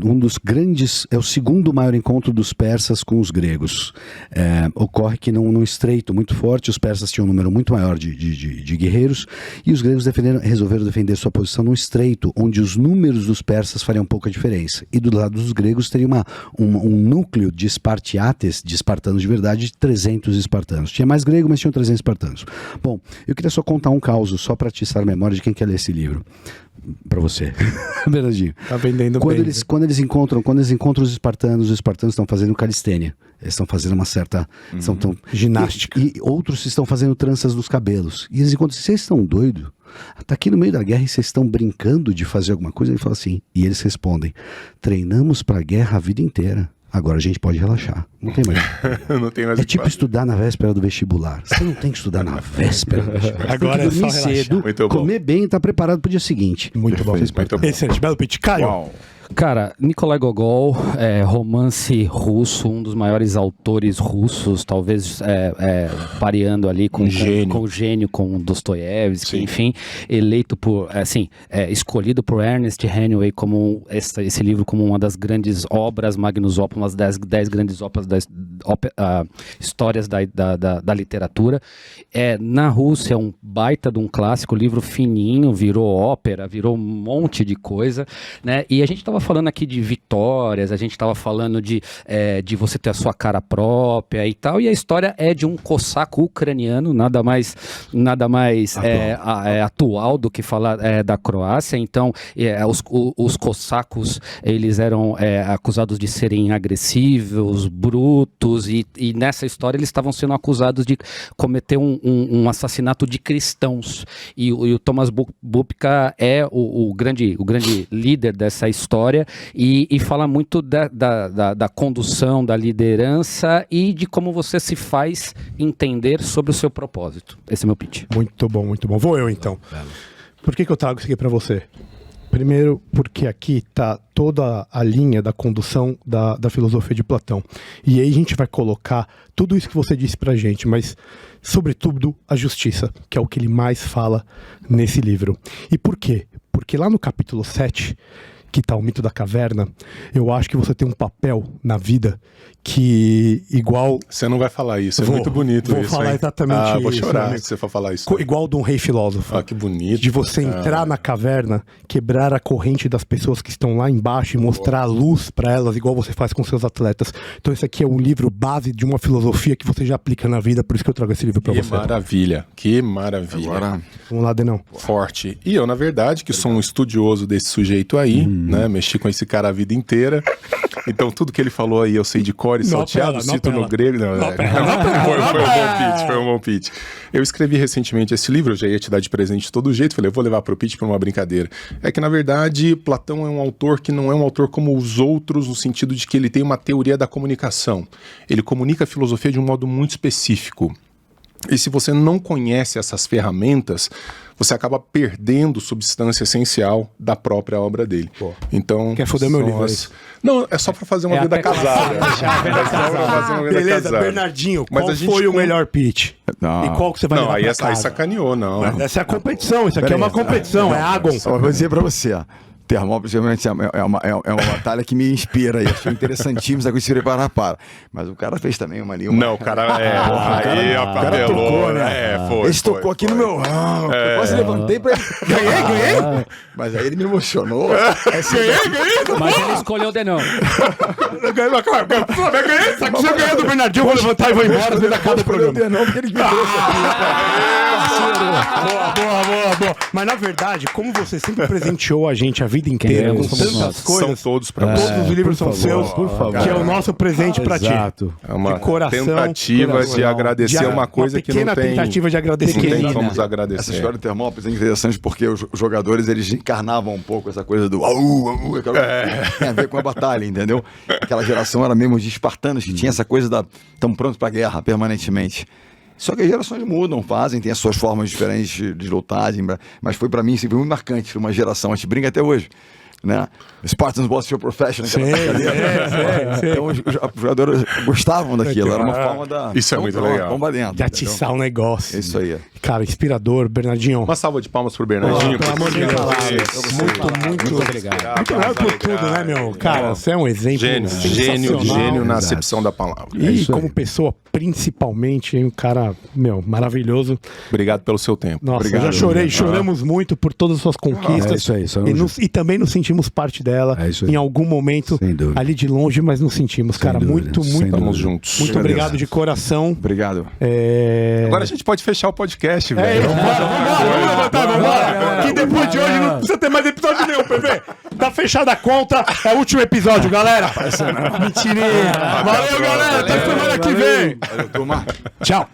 um dos grandes, é o segundo maior encontro dos persas com os gregos. Ocorre que num estreito muito forte, os persas tinham um número muito maior de guerreiros e os gregos resolveram defender sua posição num estreito, onde os números dos persas fariam pouca diferença. E do lado dos gregos teria um núcleo de espartiates, de espartanos de verdade, de 300 espartanos. Tinha mais grego, mas tinham 300 espartanos. Bom, eu queria só contar um caso, só para atiçar a memória de quem quer ler esse livro. Pra você. Verdadinho. Tá vendendo Quando bem. eles encontram os espartanos estão fazendo calistênia. Eles estão fazendo uma certa ginástica. E outros estão fazendo tranças nos cabelos. E eles encontram, vocês estão doidos? Tá aqui no meio da guerra e vocês estão brincando de fazer alguma coisa? Ele fala assim, e eles respondem: treinamos pra guerra a vida inteira. Agora a gente pode relaxar. Não tem mais. Não tem mais É o que tipo fazer. estudar na véspera do vestibular. Você não tem que estudar na véspera do vestibular. Agora tem que é só dormir relaxar. cedo, Muito bom. comer bem e estar preparado pro dia seguinte. Muito bom. Muito bom. Excelente. Belo pitch. Caio. Uau. Cara, Nikolai Gogol, romance russo, um dos maiores autores russos, talvez pareando ali com o gênio, com Dostoiévski, enfim, eleito por, escolhido por Ernest Hemingway como esse livro como uma das grandes obras, magnus opus, uma das 10 grandes obras histórias da literatura. Na Rússia é um baita de um clássico, livro fininho, virou ópera, virou um monte de coisa, né? E a gente estava estava falando aqui de vitórias, a gente estava falando de você ter a sua cara própria e tal, e a história é de um cossaco ucraniano, nada mais atual do que falar da Croácia. Então, os cossacos, eles eram acusados de serem agressivos, brutos, e nessa história eles estavam sendo acusados de cometer um assassinato de cristãos. E o Thomas Bupka é o grande líder dessa história, e fala muito da condução, da liderança e de como você se faz entender sobre o seu propósito. Esse é meu pitch. Muito bom, muito bom. Vou eu então. Por que eu trago isso aqui pra você? Primeiro, porque aqui tá toda a linha da condução da filosofia de Platão. E aí a gente vai colocar tudo isso que você disse pra gente, mas sobretudo a justiça, que é o que ele mais fala nesse livro. E por quê? Porque lá no capítulo 7, que tá o mito da caverna, eu acho que você tem um papel na vida que igual... Você não vai falar isso, é muito bonito vou isso. Vou falar exatamente isso. Vou chorar se você for falar isso. Igual de um rei filósofo. Que bonito. De você entrar na caverna, quebrar a corrente das pessoas que estão lá embaixo e mostrar a luz para elas, igual você faz com seus atletas. Então esse aqui é um livro base de uma filosofia que você já aplica na vida, por isso que eu trago esse livro para você. Que maravilha. Agora, vamos lá, Denão. Forte. E eu, na verdade, que sou um estudioso desse sujeito aí, né? Mexi com esse cara a vida inteira. Então tudo que ele falou aí eu sei de cor e salteado, cito no grego. Foi um bom pitch. Eu escrevi recentemente esse livro, eu já ia te dar de presente de todo jeito, falei, eu vou levar pro pitch para uma brincadeira. É que, na verdade, Platão é um autor que não é um autor como os outros, no sentido de que ele tem uma teoria da comunicação. Ele comunica a filosofia de um modo muito específico. E se você não conhece essas ferramentas, você acaba perdendo substância essencial da própria obra dele. Pô. Então, quer foder meu livro? Não, é só pra fazer uma vida casada. Beleza, Bernardinho, qual foi o melhor pitch? Não. E qual que você vai levar pra casa? Aí sacaneou, não. Essa é a competição, isso aqui é uma competição, é Agon. Só vou dizer pra você, ó. Termópolis realmente é uma batalha que me inspira e acho interessantíssimo essa coisa de se preparar para. Mas o cara fez também uma linha. Não, o cara o cara tocou, né? Ele tocou aqui no meu ramo. Eu quase levantei pra ele. Ganhei! Mas aí ele me emocionou. Ganhei! Mas ele escolheu o Denão. Ganhei! Se eu ganhar do Bernardinho, eu vou levantar e vou embora desde a casa do programa. Denão, porque ele me trouxe Boa. Mas na verdade, como você sempre presenteou a gente a vida inteira com tantas coisas, são todos pra você. todos os livros são seus, por favor. que é o nosso presente pra ti. Exato. É uma de coração, tentativa de agradecer uma coisa que não tem. Uma pequena tentativa de agradecer. Não tem como agradecer. Essa história de Termópolis é interessante porque os jogadores, eles encarnavam um pouco essa coisa do tem a ver com a batalha, entendeu? Aquela geração era mesmo de espartanos, que tinha essa coisa da tão prontos pra guerra permanentemente. Só que as gerações mudam, tem as suas formas diferentes de lutar, mas foi pra mim sempre muito marcante, foi uma geração, a gente brinca até hoje, né? Spartans was your profession. Então os jogadores gostavam daquilo, era uma forma da... Isso é muito legal. Vamos pra dentro. De atiçar o negócio. É isso aí. Cara, inspirador, Bernardinho. Uma salva de palmas pro Bernardinho. Pelo amor de Deus. Muito obrigado. Muito obrigado por tudo, né, meu? Cara, você é um exemplo Gênio na acepção da palavra. E como pessoa, principalmente, um cara, maravilhoso. Obrigado pelo seu tempo. Nossa, obrigado, eu já chorei, choramos muito por todas as suas conquistas. É isso aí. E também nos sentimos parte dela em algum momento ali de longe, mas nos sentimos, cara. Muito. Estamos juntos. Muito obrigado de coração. Obrigado. Agora a gente pode fechar o podcast, velho. Vambora. Que depois de hoje não precisa ter mais episódio nenhum, PV. Tá fechada a conta, é o último episódio, galera. Mentirinha. Valeu, galera. Até semana que vem. Valeu, turma. Tchau.